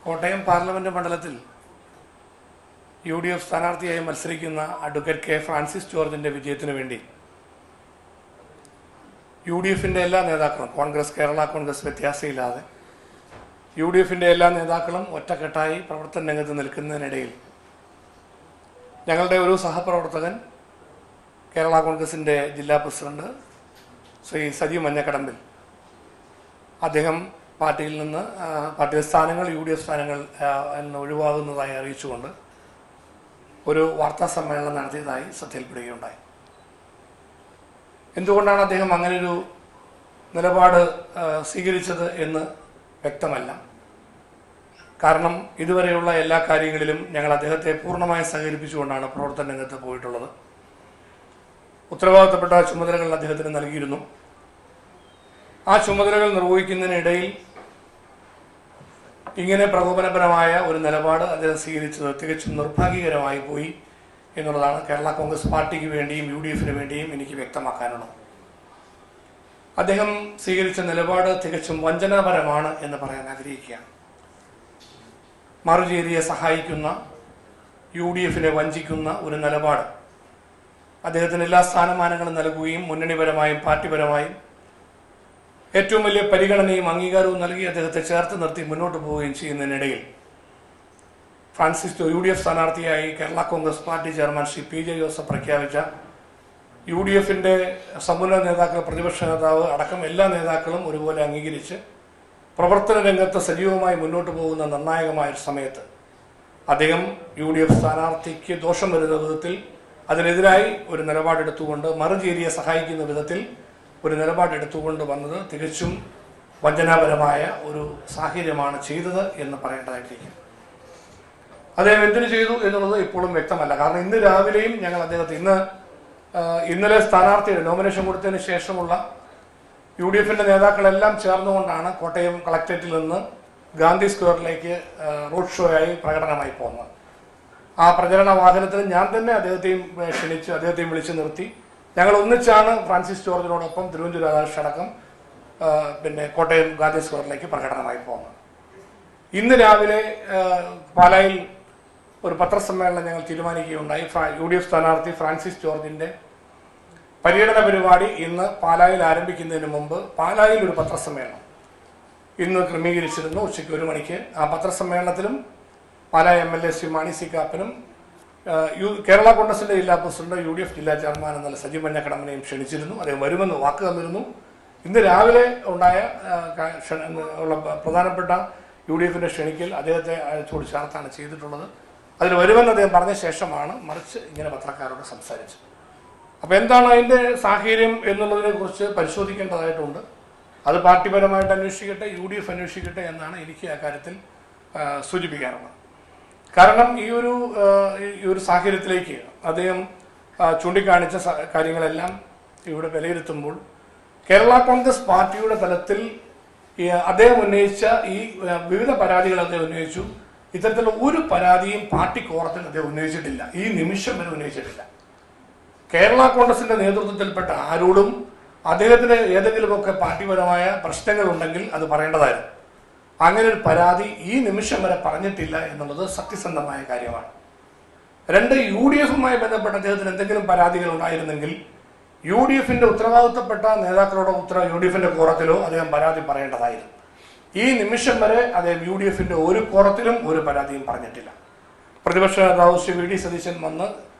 Kottayam parliament മണ്ഡലത്തിൽ UDF സ്ഥാനാർത്ഥിയായി മത്സരിക്കുന്ന അഡ്വക്കേറ്റ് കെ ഫ്രാൻസിസ് ജോർജിന്റെ വിജയത്തിനു വേണ്ടി UDFന്റെ എല്ലാ നേതാക്കളും, കോൺഗ്രസ്, കേരള കോൺഗ്രസ് വ്യത്യാസമില്ലാതെ UDFന്റെ എല്ലാ നേതാക്കളും ഒറ്റക്കെട്ടായി പ്രവർത്തന രംഗത്ത് നിൽക്കുന്നതിനിടയിൽ ഞങ്ങളുടെ ഒരു സഹപ്രവർത്തകൻ, കേരള കോൺഗ്രസിന്റെ ജില്ലാ പ്രസിഡന്റ് ശ്രീ സജി മഞ്ഞക്കടമ്പിൽ, അദ്ദേഹം പാർട്ടിയിൽ സ്ഥാനങ്ങൾ UDF സ്ഥാനങ്ങൾ ഒഴിവാകുന്നതായി അറിയിച്ചുകൊണ്ട് ഒരു വാർത്താ സമ്മേളനം നടത്തിയതായി ശ്രദ്ധയിൽപ്പെടുകയുണ്ടായി. എന്തുകൊണ്ടാണ് അദ്ദേഹം അങ്ങനൊരു നിലപാട് സ്വീകരിച്ചത് എന്ന് വ്യക്തമല്ല. കാരണം ഇതുവരെയുള്ള എല്ലാ കാര്യങ്ങളിലും ഞങ്ങൾ അദ്ദേഹത്തെ പൂർണ്ണമായി സഹകരിപ്പിച്ചുകൊണ്ടാണ് പ്രവർത്തന രംഗത്ത് പോയിട്ടുള്ളത്. ഉത്തരവാദിത്തപ്പെട്ട ചുമതലകൾ അദ്ദേഹത്തിന് നൽകിയിരുന്നു. ആ ചുമതലകൾ നിർവഹിക്കുന്നതിനിടയിൽ ഇങ്ങനെ പ്രകോപനപരമായ ഒരു നിലപാട് അദ്ദേഹം സ്വീകരിച്ചത് തികച്ചും നിർഭാഗ്യകരമായി പോയി എന്നുള്ളതാണ് കേരള കോൺഗ്രസ് പാർട്ടിക്ക് വേണ്ടിയും UDFന് വേണ്ടിയും എനിക്ക് വ്യക്തമാക്കാനുള്ളത്. അദ്ദേഹം സ്വീകരിച്ച നിലപാട് തികച്ചും വഞ്ചനാപരമാണ് എന്ന് പറയാൻ ആഗ്രഹിക്കുകയാണ്. മറുചേരിയെ സഹായിക്കുന്ന, UDFനെ വഞ്ചിക്കുന്ന ഒരു നിലപാട് അദ്ദേഹത്തിന് എല്ലാ സ്ഥാനമാനങ്ങളും നൽകുകയും മുന്നണിപരമായും പാർട്ടിപരമായും ഏറ്റവും വലിയ പരിഗണനയും അംഗീകാരവും നൽകി അദ്ദേഹത്തെ ചേർത്ത് നിർത്തി മുന്നോട്ട് പോവുകയും ചെയ്യുന്നതിനിടയിൽ UDF സ്ഥാനാർത്ഥിയായി Kerala Congress party chairman Shri PJ Joseph പ്രഖ്യാപിച്ച UDFന്റെ സമുന്നത നേതാക്കൾ, പ്രതിപക്ഷ നേതാവ് അടക്കം എല്ലാ നേതാക്കളും ഒരുപോലെ അംഗീകരിച്ച് പ്രവർത്തന രംഗത്ത് സജീവമായി മുന്നോട്ട് പോകുന്ന നിർണായകമായ ഒരു സമയത്ത് അദ്ദേഹം UDF സ്ഥാനാർത്ഥിക്ക് ദോഷം വരുന്ന വിധത്തിൽ അതിനെതിരായി ഒരു നിലപാടെടുത്തുകൊണ്ട്, മറുചേരിയെ സഹായിക്കുന്ന വിധത്തിൽ ഒരു നിലപാടെടുത്തുകൊണ്ട് വന്നത് തികച്ചും വഞ്ചനാപരമായ ഒരു സാഹചര്യമാണ് ചെയ്തത് എന്ന് പറയേണ്ടതായിട്ടിരിക്കും. അദ്ദേഹം എന്തിനു ചെയ്തു എന്നുള്ളത് ഇപ്പോഴും വ്യക്തമല്ല. കാരണം ഇന്ന് രാവിലെയും ഞങ്ങൾ അദ്ദേഹത്തെ ഇന്നലെ സ്ഥാനാർത്ഥിയുടെ നോമിനേഷൻ കൊടുത്തതിന് ശേഷമുള്ള UDFന്റെ നേതാക്കളെല്ലാം ചേർന്നുകൊണ്ടാണ് കോട്ടയം കളക്ടറേറ്റിൽ നിന്ന് ഗാന്ധി സ്ക്വയറിലേക്ക് റോഡ് ഷോ ആയി പ്രകടനമായി പോകുന്നത്. ആ പ്രചരണ വാഹനത്തിൽ ഞാൻ തന്നെ അദ്ദേഹത്തെയും ക്ഷണിച്ച് അദ്ദേഹത്തെയും വിളിച്ചു നിർത്തി ഞങ്ങൾ ഒന്നിച്ചാണ് ഫ്രാൻസിസ് ജോർജിനോടൊപ്പം തിരുവഞ്ചൂർ രാധാകൃഷ്ണൻ അടക്കം കോട്ടയം ഗാന്ധി സ്ക്വയറിലേക്ക് പ്രകടനമായി പോകുന്നത്. ഇന്ന് രാവിലെ പാലായിൽ ഒരു പത്രസമ്മേളനം ഞങ്ങൾ തീരുമാനിക്കുകയുണ്ടായി. UDF സ്ഥാനാർത്ഥി ഫ്രാൻസിസ് ജോർജിന്റെ പര്യടന പരിപാടി ഇന്ന് പാലായിൽ ആരംഭിക്കുന്നതിന് മുമ്പ് പാലായിൽ ഒരു പത്രസമ്മേളനം ഇന്ന് ക്രമീകരിച്ചിരുന്നു ഉച്ചയ്ക്ക് 1 മണിക്ക്. ആ പത്രസമ്മേളനത്തിലും പാലാ MLA ശ്രീ മാണി സി കാപ്പനും കേരള കോൺഗ്രസിന്റെ ജില്ലാ പ്രസിഡന്റ് UDF ജില്ലാ ചെയർമാൻ എന്നുള്ള സജി മഞ്ഞക്കടമ്പിനെയും ക്ഷണിച്ചിരുന്നു. അദ്ദേഹം വരുമെന്ന് വാക്ക് തന്നിരുന്നു. ഇന്ന് രാവിലെ ഉണ്ടായ പ്രധാനപ്പെട്ട UDFന്റെ ക്ഷണിക്കൽ അദ്ദേഹത്തെ അയച്ചോട് ചേർത്താണ് ചെയ്തിട്ടുള്ളത്. അതിൽ വരുമെന്ന് അദ്ദേഹം പറഞ്ഞ ശേഷമാണ് മറിച്ച് ഇങ്ങനെ പത്രക്കാരോട് സംസാരിച്ചത്. അപ്പോൾ എന്താണ് അതിൻ്റെ സാഹചര്യം എന്നുള്ളതിനെ കുറിച്ച് പരിശോധിക്കേണ്ടതായിട്ടുണ്ട്. അത് പാർട്ടിപരമായിട്ട് അന്വേഷിക്കട്ടെ, UDF അന്വേഷിക്കട്ടെ എന്നാണ് എനിക്ക് ആ കാര്യത്തിൽ സൂചിപ്പിക്കാനുള്ളത്. കാരണം ഈ ഒരു സാഹചര്യത്തിലേക്ക് അദ്ദേഹം ചൂണ്ടിക്കാണിച്ച കാര്യങ്ങളെല്ലാം ഇവിടെ വിലയിരുത്തുമ്പോൾ കേരള കോൺഗ്രസ് പാർട്ടിയുടെ തലത്തിൽ അദ്ദേഹം ഉന്നയിച്ച ഈ വിവിധ പരാതികൾ അദ്ദേഹം ഉന്നയിച്ചു. ഇത്തരത്തിലുള്ള ഒരു പരാതിയും പാർട്ടി കോറത്തിൽ അദ്ദേഹം ഉന്നയിച്ചിട്ടില്ല, ഈ നിമിഷം വരെ ഉന്നയിച്ചിട്ടില്ല. കേരള കോൺഗ്രസിന്റെ നേതൃത്വത്തിൽപ്പെട്ട ആരോടും അദ്ദേഹത്തിന് ഏതെങ്കിലുമൊക്കെ പാർട്ടിപരമായ പ്രശ്നങ്ങൾ ഉണ്ടെങ്കിൽ അത് പറയേണ്ടതായിരുന്നു. അങ്ങനെ ഒരു പരാതി ഈ നിമിഷം വരെ പറഞ്ഞിട്ടില്ല എന്നുള്ളത് സത്യസന്ധമായ കാര്യമാണ്. 2, UDFുമായി ബന്ധപ്പെട്ട അദ്ദേഹത്തിന് എന്തെങ്കിലും പരാതികൾ ഉണ്ടായിരുന്നെങ്കിൽ UDFന്റെ ഉത്തരവാദിത്തപ്പെട്ട നേതാക്കളോടോ UDFന്റെ കോറത്തിലോ അദ്ദേഹം പരാതി പറയേണ്ടതായിരുന്നു. ഈ നിമിഷം വരെ അദ്ദേഹം UDFന്റെ ഒരു കോറത്തിലും ഒരു പരാതിയും പറഞ്ഞിട്ടില്ല. പ്രതിപക്ഷ നേതാവ് ശ്രീ VD സതീശൻ വന്ന്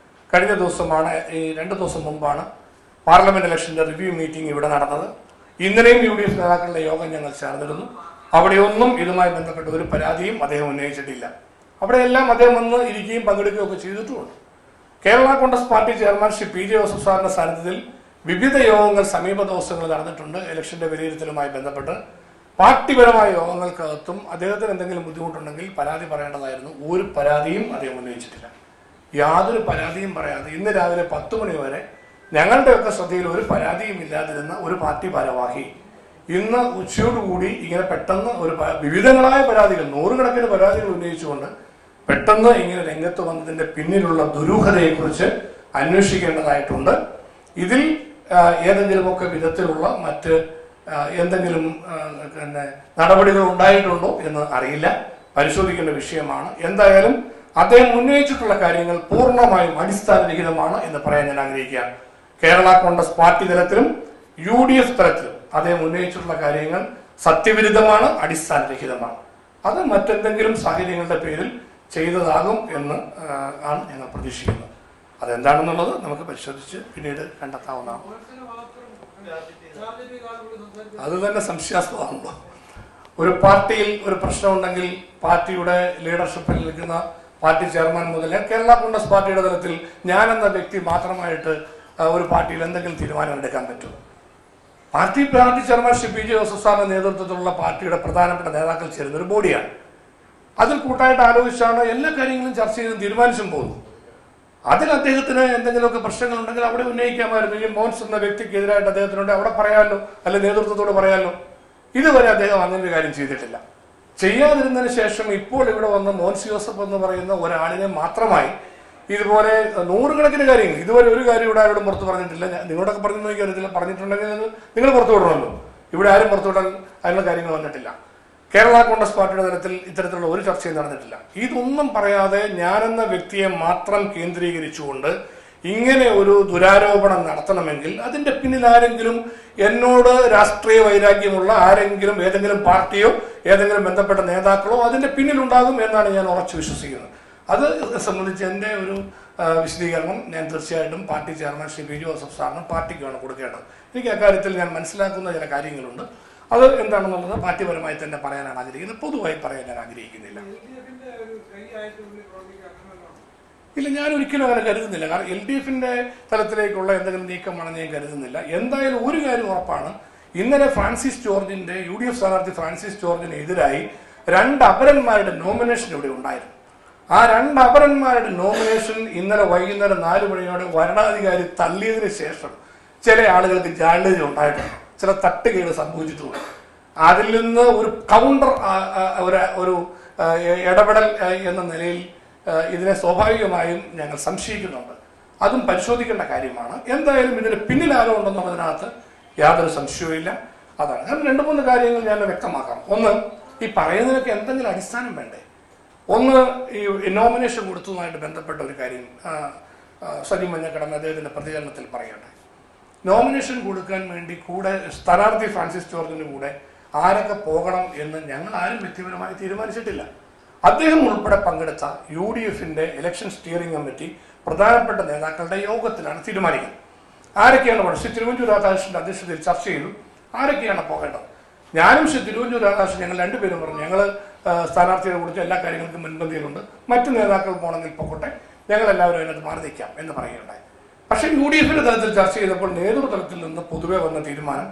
കഴിഞ്ഞ ദിവസമാണ്, ഈ 2 ദിവസം മുമ്പാണ് പാർലമെന്റ് ഇലക്ഷന്റെ റിവ്യൂ മീറ്റിംഗ് ഇവിടെ നടന്നത്. ഇന്നലെയും UDF നേതാക്കളുടെ യോഗം ഞങ്ങൾ ചേർന്നിരുന്നു. അവിടെയൊന്നും ഇതുമായി ബന്ധപ്പെട്ട ഒരു പരാതിയും അദ്ദേഹം ഉന്നയിച്ചിട്ടില്ല. അവിടെയെല്ലാം അദ്ദേഹം വന്ന് ഇരിക്കുകയും പങ്കെടുക്കുകയും ഒക്കെ ചെയ്തിട്ടുമുണ്ട്. Kerala Congress party chairman Shri PJ Joseph സാറിന്റെ സാന്നിധ്യത്തിൽ വിവിധ യോഗങ്ങൾ സമീപ ദിവസങ്ങളിൽ നടന്നിട്ടുണ്ട്. ഇലക്ഷന്റെ വിലയിരുത്തലുമായി ബന്ധപ്പെട്ട് പാർട്ടിപരമായ യോഗങ്ങൾക്കകത്തും അദ്ദേഹത്തിന് എന്തെങ്കിലും ബുദ്ധിമുട്ടുണ്ടെങ്കിൽ പരാതി പറയേണ്ടതായിരുന്നു. ഒരു പരാതിയും അദ്ദേഹം ഉന്നയിച്ചിട്ടില്ല. യാതൊരു പരാതിയും പറയാതെ ഇന്ന് രാവിലെ 10 മണി വരെ ഞങ്ങളുടെയൊക്കെ ശ്രദ്ധയിൽ ഒരു പരാതിയും ഇല്ലാതിരുന്ന ഒരു പാർട്ടി ഭാരവാഹി ഇന്ന് ഉച്ചയോടുകൂടി ഇങ്ങനെ പെട്ടെന്ന് വിവിധങ്ങളായ പരാതികൾ, 100 കണക്കിന് പരാതികൾ ഉന്നയിച്ചുകൊണ്ട് പെട്ടെന്ന് ഇങ്ങനെ രംഗത്ത് വന്നതിന്റെ പിന്നിലുള്ള ദുരൂഹതയെക്കുറിച്ച് അന്വേഷിക്കേണ്ടതായിട്ടുണ്ട്. ഇതിൽ ഏതെങ്കിലുമൊക്കെ വിധത്തിലുള്ള മറ്റ് എന്തെങ്കിലും നടപടികൾ ഉണ്ടായിട്ടുണ്ടോ എന്ന് അറിയില്ല. പരിശോധിക്കേണ്ട വിഷയമാണ്. എന്തായാലും അദ്ദേഹം ഉന്നയിച്ചിട്ടുള്ള കാര്യങ്ങൾ പൂർണ്ണമായും അടിസ്ഥാനരഹിതമാണ് എന്ന് പറയാൻ ഞാൻ ആഗ്രഹിക്കുകയാണ്. കേരള കോൺഗ്രസ് പാർട്ടി തലത്തിലും UDF തലത്തിലും അദ്ദേഹം ഉന്നയിച്ചിട്ടുള്ള കാര്യങ്ങൾ സത്യവിരുദ്ധമാണ്, അടിസ്ഥാനരഹിതമാണ്. അത് മറ്റെന്തെങ്കിലും സാഹചര്യങ്ങളുടെ പേരിൽ ചെയ്തതാകും എന്ന് ആണ് ഞങ്ങൾ പ്രതീക്ഷിക്കുന്നത്. അതെന്താണെന്നുള്ളത് നമുക്ക് പരിശോധിച്ച് പിന്നീട് കണ്ടെത്താവുന്നതാണ്. അത് തന്നെ സംശയാസ്പദമാണല്ലോ. ഒരു പാർട്ടിയിൽ ഒരു പ്രശ്നമുണ്ടെങ്കിൽ പാർട്ടിയുടെ ലീഡർഷിപ്പിൽ നിൽക്കുന്ന പാർട്ടി ചെയർമാൻ മുതൽ കേരള കോൺഗ്രസ് പാർട്ടിയുടെ തലത്തിൽ ഞാനെന്ന വ്യക്തി മാത്രമായിട്ട് ഒരു പാർട്ടിയിൽ എന്തെങ്കിലും തീരുമാനം എടുക്കാൻ പറ്റും? Party chairman Shri PJ Joseph സാറിന്റെ നേതൃത്വത്തിലുള്ള പാർട്ടിയുടെ പ്രധാനപ്പെട്ട നേതാക്കൾ ചേരുന്ന ഒരു ബോഡിയാണ്. അതിൽ കൂട്ടായിട്ട് ആലോചിച്ചാണ് എല്ലാ കാര്യങ്ങളും ചർച്ച ചെയ്ത് തീരുമാനിച്ചും പോകുന്നു. അതിൽ അദ്ദേഹത്തിന് എന്തെങ്കിലുമൊക്കെ പ്രശ്നങ്ങളുണ്ടെങ്കിൽ അവിടെ ഉന്നയിക്കാമായിരുന്നു. ഈ മോൻസ് എന്ന വ്യക്തിക്കെതിരായിട്ട് അദ്ദേഹത്തിനുണ്ട്, അവിടെ പറയാമല്ലോ, അല്ലെ നേതൃത്വത്തോട് പറയാമല്ലോ. ഇതുവരെ അദ്ദേഹം അങ്ങനെ ഒരു കാര്യം ചെയ്തിട്ടില്ല. ചെയ്യാതിരുന്നതിന് ശേഷം ഇപ്പോൾ ഇവിടെ വന്ന് മോൻസ് ജോസഫ് എന്ന് പറയുന്ന ഒരാളിനെ മാത്രമായി ഇതുപോലെ നൂറുകണക്കിന് കാര്യങ്ങൾ, ഇതുവരെ ഒരു കാര്യം ഇവിടെ ആരോടും പുറത്ത് പറഞ്ഞിട്ടില്ല. നിങ്ങളോടൊക്കെ പറഞ്ഞു നോക്കിയാൽ പറഞ്ഞിട്ടുണ്ടെങ്കിൽ നിങ്ങൾ പുറത്തു വിടണമല്ലോ. ഇവിടെ ആരും പുറത്തുവിടാൻ അതിനുള്ള കാര്യങ്ങൾ വന്നിട്ടില്ല. കേരള കോൺഗ്രസ് പാർട്ടിയുടെ തലത്തിൽ ഇത്തരത്തിലുള്ള ഒരു ചർച്ചയും നടന്നിട്ടില്ല. ഇതൊന്നും പറയാതെ ഞാനെന്ന വ്യക്തിയെ മാത്രം കേന്ദ്രീകരിച്ചുകൊണ്ട് ഇങ്ങനെ ഒരു ദുരാരോപണം നടത്തണമെങ്കിൽ അതിന്റെ പിന്നിൽ ആരെങ്കിലും, എന്നോട് രാഷ്ട്രീയ വൈരാഗ്യമുള്ള ആരെങ്കിലും, ഏതെങ്കിലും പാർട്ടിയോ ഏതെങ്കിലും ബന്ധപ്പെട്ട നേതാക്കളോ അതിന്റെ പിന്നിലുണ്ടാകും എന്നാണ് ഞാൻ ഉറച്ചു വിശ്വസിക്കുന്നത്. അത് സംബന്ധിച്ച് എൻ്റെ ഒരു വിശദീകരണം ഞാൻ തീർച്ചയായിട്ടും party chairman Shri PJ Joseph സാറിന് പാർട്ടിക്കാണ് കൊടുക്കേണ്ടത്. എനിക്ക് അക്കാര്യത്തിൽ ഞാൻ മനസ്സിലാക്കുന്ന ചില കാര്യങ്ങളുണ്ട്. അത് എന്താണെന്നുള്ളത് പാർട്ടിപരമായി തന്നെ പറയാനാണ് ആഗ്രഹിക്കുന്നത്, പൊതുവായി പറയാൻ ഞാൻ ആഗ്രഹിക്കുന്നില്ല. ഇല്ല, ഞാൻ ഒരിക്കലും അങ്ങനെ കരുതുന്നില്ല. കാരണം LDFന്റെ തലത്തിലേക്കുള്ള എന്തെങ്കിലും നീക്കമാണെന്ന് ഞാൻ കരുതുന്നില്ല. എന്തായാലും ഒരു കാര്യം ഉറപ്പാണ്, ഇന്നലെ ഫ്രാൻസിസ് ജോർജിന്റെ UDF സ്ഥാനാർത്ഥി ഫ്രാൻസിസ് ജോർജിന് എതിരായി 2 അപരന്മാരുടെ നോമിനേഷൻ ഇവിടെ ഉണ്ടായിരുന്നു. ആ 2 അപരന്മാരുടെ നോമിനേഷൻ ഇന്നലെ വൈകുന്നേരം 4 മണിയോടെ വരണാധികാരി തള്ളിയതിനു ശേഷം ചില ആളുകൾക്ക് ജാള്യത ഉണ്ടായിട്ടുണ്ട്, ചില തട്ടുകേട് സംഭവിച്ചിട്ടുണ്ട്. അതിൽ നിന്ന് ഒരു കൗണ്ടർ ഒരു ഇടപെടൽ എന്ന നിലയിൽ ഇതിനെ സ്വാഭാവികമായും ഞങ്ങൾ സംശയിക്കുന്നുണ്ട്. അതും പരിശോധിക്കേണ്ട കാര്യമാണ്. എന്തായാലും ഇതിന് പിന്നിൽ ആരോ ഉണ്ടെന്നുള്ളതിനകത്ത് യാതൊരു സംശയവുമില്ല. അതാണ്. കാരണം 2-3 കാര്യങ്ങൾ ഞാൻ വ്യക്തമാക്കാം. ഒന്ന്, ഈ പറയുന്നതിനൊക്കെ എന്തെങ്കിലും അടിസ്ഥാനം വേണ്ടേ? ഒന്ന്, ഈ നോമിനേഷൻ കൊടുത്തതുമായിട്ട് ബന്ധപ്പെട്ട ഒരു കാര്യം സജി മഞ്ഞക്കടമ്പ് അദ്ദേഹത്തിന്റെ പ്രതികരണത്തിൽ പറയട്ടെ. നോമിനേഷൻ കൊടുക്കാൻ വേണ്ടി കൂടെ സ്ഥാനാർത്ഥി ഫ്രാൻസിസ് ജോർജിന് കൂടെ ആരൊക്കെ പോകണം എന്ന് ഞങ്ങൾ ആരും വ്യക്തിപരമായി തീരുമാനിച്ചിട്ടില്ല. അദ്ദേഹം ഉൾപ്പെടെ പങ്കെടുത്ത UDFന്റെ ഇലക്ഷൻ സ്റ്റിയറിംഗ് കമ്മിറ്റി പ്രധാനപ്പെട്ട നേതാക്കളുടെ യോഗത്തിലാണ് തീരുമാനിക്കുന്നത്. ആരൊക്കെയാണ് പോകേണ്ടത്? ശ്രീ തിരുവഞ്ചൂർ രാധാകൃഷ്ണന്റെ അധ്യക്ഷതയിൽ ചർച്ച ചെയ്തു ആരൊക്കെയാണ് പോകേണ്ടത്. ഞാനും ശ്രീ തിരുവഞ്ചൂർ രാധാകൃഷ്ണൻ ഞങ്ങൾ 2 പേരും പറഞ്ഞു, ഞങ്ങൾ സ്ഥാനാർത്ഥിയെ കുറിച്ച് എല്ലാ കാര്യങ്ങൾക്കും മുൻപന്തിയിലുണ്ട്, മറ്റു നേതാക്കൾ പോകണമെങ്കിൽ പോകട്ടെ, ഞങ്ങൾ എല്ലാവരും അതിനകത്ത് മാറി നിൽക്കാം എന്ന് പറയുകയുണ്ടായി. പക്ഷേ UDFന്റെ തലത്തിൽ ചർച്ച ചെയ്തപ്പോൾ നേതൃതലത്തിൽ നിന്ന് പൊതുവെ വന്ന തീരുമാനം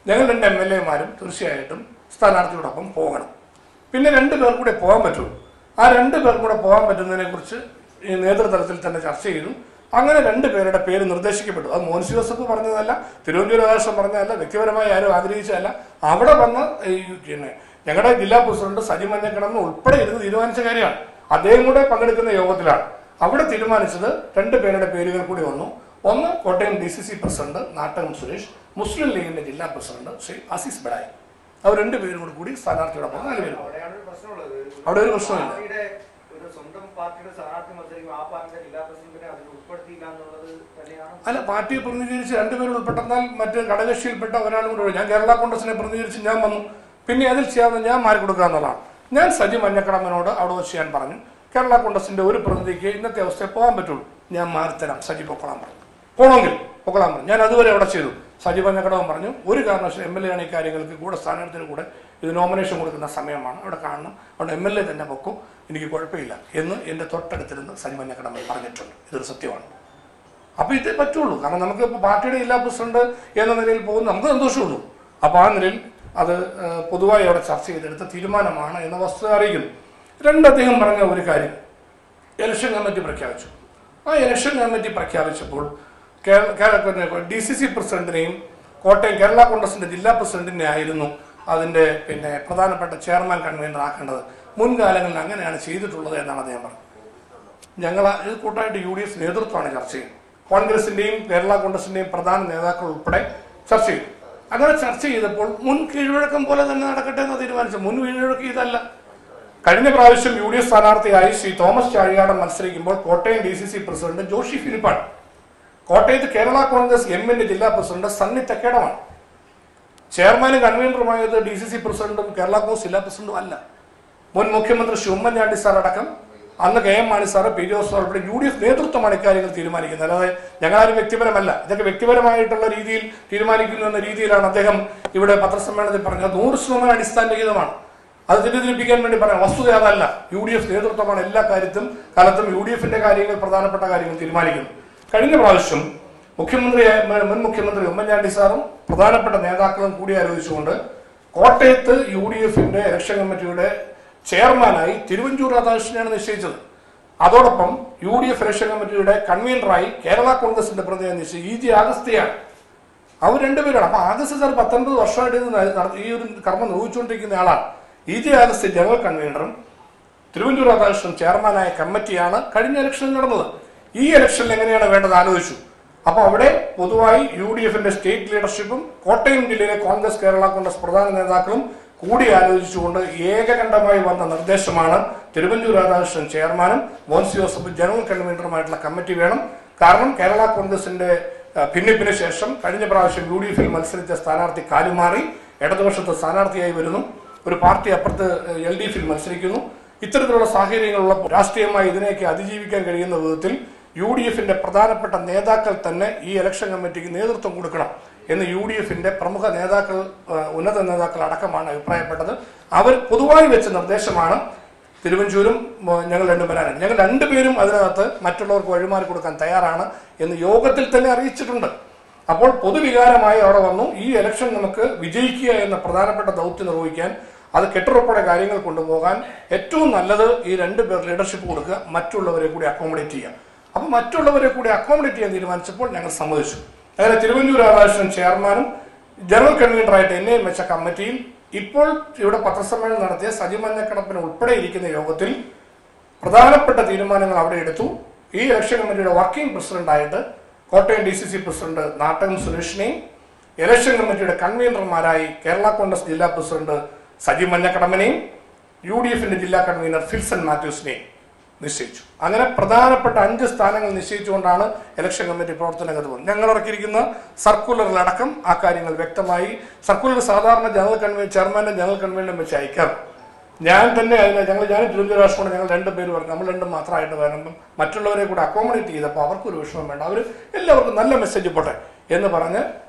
ഞങ്ങൾ 2 MLA-മാരും തീർച്ചയായിട്ടും സ്ഥാനാർത്ഥിയോടൊപ്പം പോകണം. പിന്നെ 2 പേർ കൂടെ പോകാൻ പറ്റുള്ളൂ. ആ 2 പേർ കൂടെ പോകാൻ പറ്റുന്നതിനെ കുറിച്ച് ഈ നേതൃതലത്തിൽ തന്നെ ചർച്ച ചെയ്തു. അങ്ങനെ 2 പേരുടെ പേര് നിർദ്ദേശിക്കപ്പെട്ടു. അത് മോൻസ് ജോസഫ് പറഞ്ഞതല്ല, തിരുവനന്തപുരം രാധാകൃഷ്ണൻ പറഞ്ഞതല്ല, വ്യക്തിപരമായി ആരും ആഗ്രഹിച്ചതല്ല. അവിടെ വന്ന ഞങ്ങളുടെ ജില്ലാ പ്രസിഡന്റ് സജി മഞ്ഞക്കടമ്പ് ഉൾപ്പെടെ ഇരുന്ന് തീരുമാനിച്ച കാര്യമാണ്. അദ്ദേഹം കൂടെ പങ്കെടുക്കുന്ന യോഗത്തിലാണ് അവിടെ തീരുമാനിച്ചത്. 2 പേരുടെ പേരുകൾ കൂടി വന്നു. ഒന്ന്, കോട്ടയം DCC പ്രസിഡന്റ് നാട്ടകം സുരേഷ്, മുസ്ലിം ലീഗിന്റെ ജില്ലാ പ്രസിഡന്റ് ശ്രീ അസീസ് ബഡായി. അവർ 2 പേരും കൂടി സ്ഥാനാർത്ഥിയോടൊപ്പം 4 പേരും. അവിടെ ഒരു പ്രശ്നമില്ല. അല്ല, പാർട്ടിയെ പ്രതിനിധീകരിച്ച് 2 പേരും ഉൾപ്പെട്ടെന്നാൽ മറ്റ് ഘടകകക്ഷിയിൽപ്പെട്ട ഒരാളും കൂടെ. ഞാൻ കേരള കോൺഗ്രസിനെ പ്രതിനിധീകരിച്ച് ഞാൻ വന്നു. പിന്നെ അതിൽ ചെയ്യാതെ ഞാൻ മാറി കൊടുക്കുക എന്നുള്ളതാണ്. ഞാൻ സജി മഞ്ഞക്കടമ്പനോട് അവിടെ വെച്ച് ഞാൻ പറഞ്ഞു, കേരള കോൺഗ്രസിന്റെ ഒരു പ്രതിനിധിക്ക് ഇന്നത്തെ അവസ്ഥയിൽ പോകാൻ പറ്റുള്ളൂ, ഞാൻ മാറിത്തരാം, സജി പൊക്കോളാൻ പറഞ്ഞു. പോകണമെങ്കിൽ പൊക്കോളാൻ പറഞ്ഞു. ഞാൻ അതുവരെ അവിടെ ചെയ്തു. സജി മഞ്ഞക്കടമ്പൻ പറഞ്ഞു, ഒരു കാരണവശാലും MLA ആണ് ഈ കാര്യങ്ങൾക്ക് കൂടെ സ്ഥാനാർത്ഥിന് കൂടെ ഇത് നോമിനേഷൻ കൊടുക്കുന്ന സമയമാണ്, അവിടെ കാണണം, അവിടെ MLA തന്നെ പൊക്കും, എനിക്ക് കുഴപ്പമില്ല എന്ന് എൻ്റെ തൊട്ടടുത്തിരുന്ന് സജി മഞ്ഞക്കടമ്പൻ പറഞ്ഞിട്ടുണ്ട്. ഇതൊരു സത്യമാണ്. അപ്പോൾ ഇതേ പറ്റുള്ളൂ. കാരണം നമുക്ക് ഇപ്പോൾ പാർട്ടിയുടെ ജില്ലാ പ്രസിഡന്റ് എന്ന നിലയിൽ പോകുന്ന നമുക്ക് സന്തോഷമുള്ളൂ. അപ്പോൾ ആ നിലയിൽ അത് പൊതുവായി അവിടെ ചർച്ച ചെയ്തെടുത്ത തീരുമാനമാണ് എന്ന വസ്തുത അറിയിക്കുന്നു. 2, അദ്ദേഹം പറഞ്ഞ ഒരു കാര്യം, ഇലക്ഷൻ കമ്മിറ്റി പ്രഖ്യാപിച്ചു. ആ ഇലക്ഷൻ കമ്മിറ്റി പ്രഖ്യാപിച്ചപ്പോൾ DCC പ്രസിഡന്റിനെയും കോട്ടയം കേരള കോൺഗ്രസിന്റെ ജില്ലാ പ്രസിഡന്റിനെ ആയിരുന്നു അതിന്റെ പ്രധാനപ്പെട്ട ചെയർമാൻ കൺവീനർ ആക്കേണ്ടത്. മുൻകാലങ്ങളിൽ അങ്ങനെയാണ് ചെയ്തിട്ടുള്ളത് എന്നാണ് അദ്ദേഹം പറഞ്ഞത്. ഞങ്ങൾ ഇത് കൂട്ടായിട്ട് UDF നേതൃത്വമാണ് ചർച്ച ചെയ്യുന്നത്. കോൺഗ്രസിന്റെയും കേരള കോൺഗ്രസിന്റെയും പ്രധാന നേതാക്കൾ ഉൾപ്പെടെ ചർച്ച ചെയ്തു. അങ്ങനെ ചർച്ച ചെയ്തപ്പോൾ മുൻ കീഴ്വഴക്കം പോലെ തന്നെ നടക്കട്ടെ എന്ന് തീരുമാനിച്ചു. മുൻ കീഴ്വഴക്കം ഇതല്ല. കഴിഞ്ഞ പ്രാവശ്യം UDF സ്ഥാനാർത്ഥിയായി ശ്രീ തോമസ് ചാഴികാടൻ മത്സരിക്കുമ്പോൾ കോട്ടയം DCC പ്രസിഡന്റ് ജോഷി ഫിലിപ്പാണ്. കോട്ടയത്ത് കേരള കോൺഗ്രസ് എമ്മിന്റെ ജില്ലാ പ്രസിഡന്റ് സണ്ണി തെക്കേടമാണ്. ചെയർമാനും കൺവീനറുമായത് DCC പ്രസിഡന്റും കേരള കോൺഗ്രസ് ജില്ലാ പ്രസിഡന്റും അല്ല. മുൻ മുഖ്യമന്ത്രി ശ്രീ ഉമ്മൻചാണ്ടി സാർ അടക്കം, അന്ന് KM Mani sir, PJ Joseph ഉൾപ്പെടെ UDF നേതൃത്വമാണ് ഇക്കാര്യങ്ങൾ തീരുമാനിക്കുന്നത്. അല്ലാതെ ഞങ്ങളാരും വ്യക്തിപരമല്ല. ഇതൊക്കെ വ്യക്തിപരമായിട്ടുള്ള രീതിയിൽ തീരുമാനിക്കുന്നു എന്ന രീതിയിലാണ് അദ്ദേഹം ഇവിടെ പത്രസമ്മേളനത്തിൽ പറഞ്ഞത്. 100% അടിസ്ഥാനരഹിതമാണ്. അത് തെറ്റിദ്ധരിപ്പിക്കാൻ വേണ്ടി പറയാം. വസ്തുത അതല്ല. UDF നേതൃത്വമാണ് എല്ലാ കാലത്തും UDFന്റെ കാര്യങ്ങൾ, പ്രധാനപ്പെട്ട കാര്യങ്ങൾ തീരുമാനിക്കുന്നു. കഴിഞ്ഞ പ്രാവശ്യം മുൻ മുഖ്യമന്ത്രി ഉമ്മൻചാണ്ടി സാറും പ്രധാനപ്പെട്ട നേതാക്കളും കൂടി ആലോചിച്ചുകൊണ്ട് കോട്ടയത്ത് UDFന്റെ ഇലക്ഷൻ കമ്മിറ്റിയുടെ ചെയർമാനായി തിരുവഞ്ചൂർ രാധാകൃഷ്ണനെയാണ് നിശ്ചയിച്ചത്. അതോടൊപ്പം UDF ഇലക്ഷൻ കമ്മിറ്റിയുടെ കൺവീനറായി കേരള കോൺഗ്രസിന്റെ പ്രതിനിധി നിശ്ചയിച്ചത് EG അഗസ്ത്യയാണ്. അവർ രണ്ടുപേരാണ്. അപ്പൊ അഗസ്ത്യ സാർ 19 വർഷമായിട്ട് ഈ ഒരു കർമ്മം നിർവഹിച്ചുകൊണ്ടിരിക്കുന്ന ആളാണ്. EG അഗസ്ത്യ ജനറൽ കൺവീനറും തിരുവഞ്ചൂർ രാധാകൃഷ്ണൻ ചെയർമാനായ കമ്മിറ്റിയാണ് കഴിഞ്ഞ ഇലക്ഷനിൽ നടന്നത്. ഈ ഇലക്ഷനിൽ എങ്ങനെയാണ് വേണ്ടത് ആലോചിച്ചു. അപ്പൊ അവിടെ പൊതുവായി UDFന്റെ സ്റ്റേറ്റ് ലീഡർഷിപ്പും കോട്ടയം ജില്ലയിലെ കോൺഗ്രസ്, കേരള കോൺഗ്രസ് പ്രധാന നേതാക്കളും കൂടി ആലോചിച്ചുകൊണ്ട് ഏകകണ്ഠമായി വന്ന നിർദ്ദേശമാണ് തിരുവഞ്ചൂർ രാധാകൃഷ്ണൻ ചെയർമാനും മോൻസി ജോസഫ് ജനറൽ കൺവീനറുമായിട്ടുള്ള കമ്മിറ്റി വേണം. കാരണം കേരള കോൺഗ്രസിന്റെ ഭിന്നിപ്പിന് ശേഷം കഴിഞ്ഞ പ്രാവശ്യം UDFിൽ മത്സരിച്ച സ്ഥാനാർത്ഥി കാലുമാറി ഇടതുപക്ഷത്തെ സ്ഥാനാർത്ഥിയായി വരുന്നു. ഒരു പാർട്ടി അപ്പുറത്ത് LDFിൽ മത്സരിക്കുന്നു. ഇത്തരത്തിലുള്ള സാഹചര്യങ്ങളുള്ള രാഷ്ട്രീയമായി ഇതിനെയൊക്കെ അതിജീവിക്കാൻ കഴിയുന്ന വിധത്തിൽ UDFന്റെ പ്രധാനപ്പെട്ട നേതാക്കൾ തന്നെ ഈ ഇലക്ഷൻ കമ്മിറ്റിക്ക് നേതൃത്വം കൊടുക്കണം എന്ന് UDFന്റെ പ്രമുഖ നേതാക്കൾ, ഉന്നത നേതാക്കൾ അടക്കമാണ് അഭിപ്രായപ്പെട്ടത്. അവർ പൊതുവായി വെച്ച നിർദ്ദേശമാണ് തിരുവഞ്ചൂരും ഞങ്ങൾ രണ്ടുപേരാണ്. ഞങ്ങൾ രണ്ടുപേരും അതിനകത്ത് മറ്റുള്ളവർക്ക് വഴിമാറി കൊടുക്കാൻ തയ്യാറാണ് എന്ന് യോഗത്തിൽ തന്നെ അറിയിച്ചിട്ടുണ്ട്. അപ്പോൾ പൊതുവികാരമായി അവിടെ വന്നു. ഈ ഇലക്ഷൻ നമുക്ക് വിജയിക്കുക എന്ന പ്രധാനപ്പെട്ട ദൗത്യം നിർവഹിക്കാൻ, അത് കെട്ടുറപ്പോടെ കാര്യങ്ങൾ കൊണ്ടുപോകാൻ ഏറ്റവും നല്ലത് ഈ രണ്ടുപേർ ലീഡർഷിപ്പ് കൊടുക്കുക, മറ്റുള്ളവരെ കൂടി അക്കോമഡേറ്റ് ചെയ്യുക. അപ്പൊ മറ്റുള്ളവരെ കൂടി അക്കോമഡേറ്റ് ചെയ്യാൻ തീരുമാനിച്ചപ്പോൾ ഞങ്ങൾ സമ്മതിച്ചു. അങ്ങനെ തിരുവഞ്ചൂർ രാധാകൃഷ്ണൻ ചെയർമാനും ജനറൽ കൺവീനറായിട്ട് എന്നെയും വെച്ച കമ്മിറ്റിയിൽ ഇപ്പോൾ ഇവിടെ പത്രസമ്മേളനം നടത്തിയ സജി മഞ്ഞക്കടപ്പിന് ഉൾപ്പെടെ ഇരിക്കുന്ന യോഗത്തിൽ പ്രധാനപ്പെട്ട തീരുമാനങ്ങൾ അവിടെ എടുത്തു. ഈ ഇലക്ഷൻ കമ്മിറ്റിയുടെ വർക്കിംഗ് പ്രസിഡന്റായിട്ട് കോട്ടയം DCC പ്രസിഡന്റ് നാട്ടകം സുരേഷിനെയും ഇലക്ഷൻ കമ്മിറ്റിയുടെ കൺവീനർമാരായി കേരള കോൺഗ്രസ് ജില്ലാ പ്രസിഡന്റ് സജി മഞ്ഞക്കടമ്പനെയും UDFന്റെ ജില്ലാ കൺവീനർ ഫിൽസൺ മാത്യൂസിനെയും നിശ്ചയിച്ചു. അങ്ങനെ പ്രധാനപ്പെട്ട 5 സ്ഥാനങ്ങൾ നിശ്ചയിച്ചുകൊണ്ടാണ് ഇലക്ഷൻ കമ്മിറ്റി പ്രവർത്തനങ്ങൾ പോകുന്നത്. ഞങ്ങൾ ഇറക്കിയിരിക്കുന്ന സർക്കുലറിലടക്കം ആ കാര്യങ്ങൾ വ്യക്തമായി, സർക്കുലർ സാധാരണ ചെയർമാന്റെ ജനറൽ കൺവീനറും വെച്ച് അയക്കാം. ഞാൻ തന്നെ ഞാനും തിരുവനന്തപുരം രാഷ്ട്രീയ ഞങ്ങൾ 2 പേര് പറഞ്ഞു, നമ്മൾ 2 മാത്രമായിട്ട് വരുമ്പം മറ്റുള്ളവരെ കൂടെ അക്കോമഡേറ്റ് ചെയ്തപ്പോൾ അവർക്കൊരു വിഷമം വേണ്ട, അവർ എല്ലാവർക്കും നല്ല മെസ്സേജ് പോട്ടെ എന്ന് പറഞ്ഞ്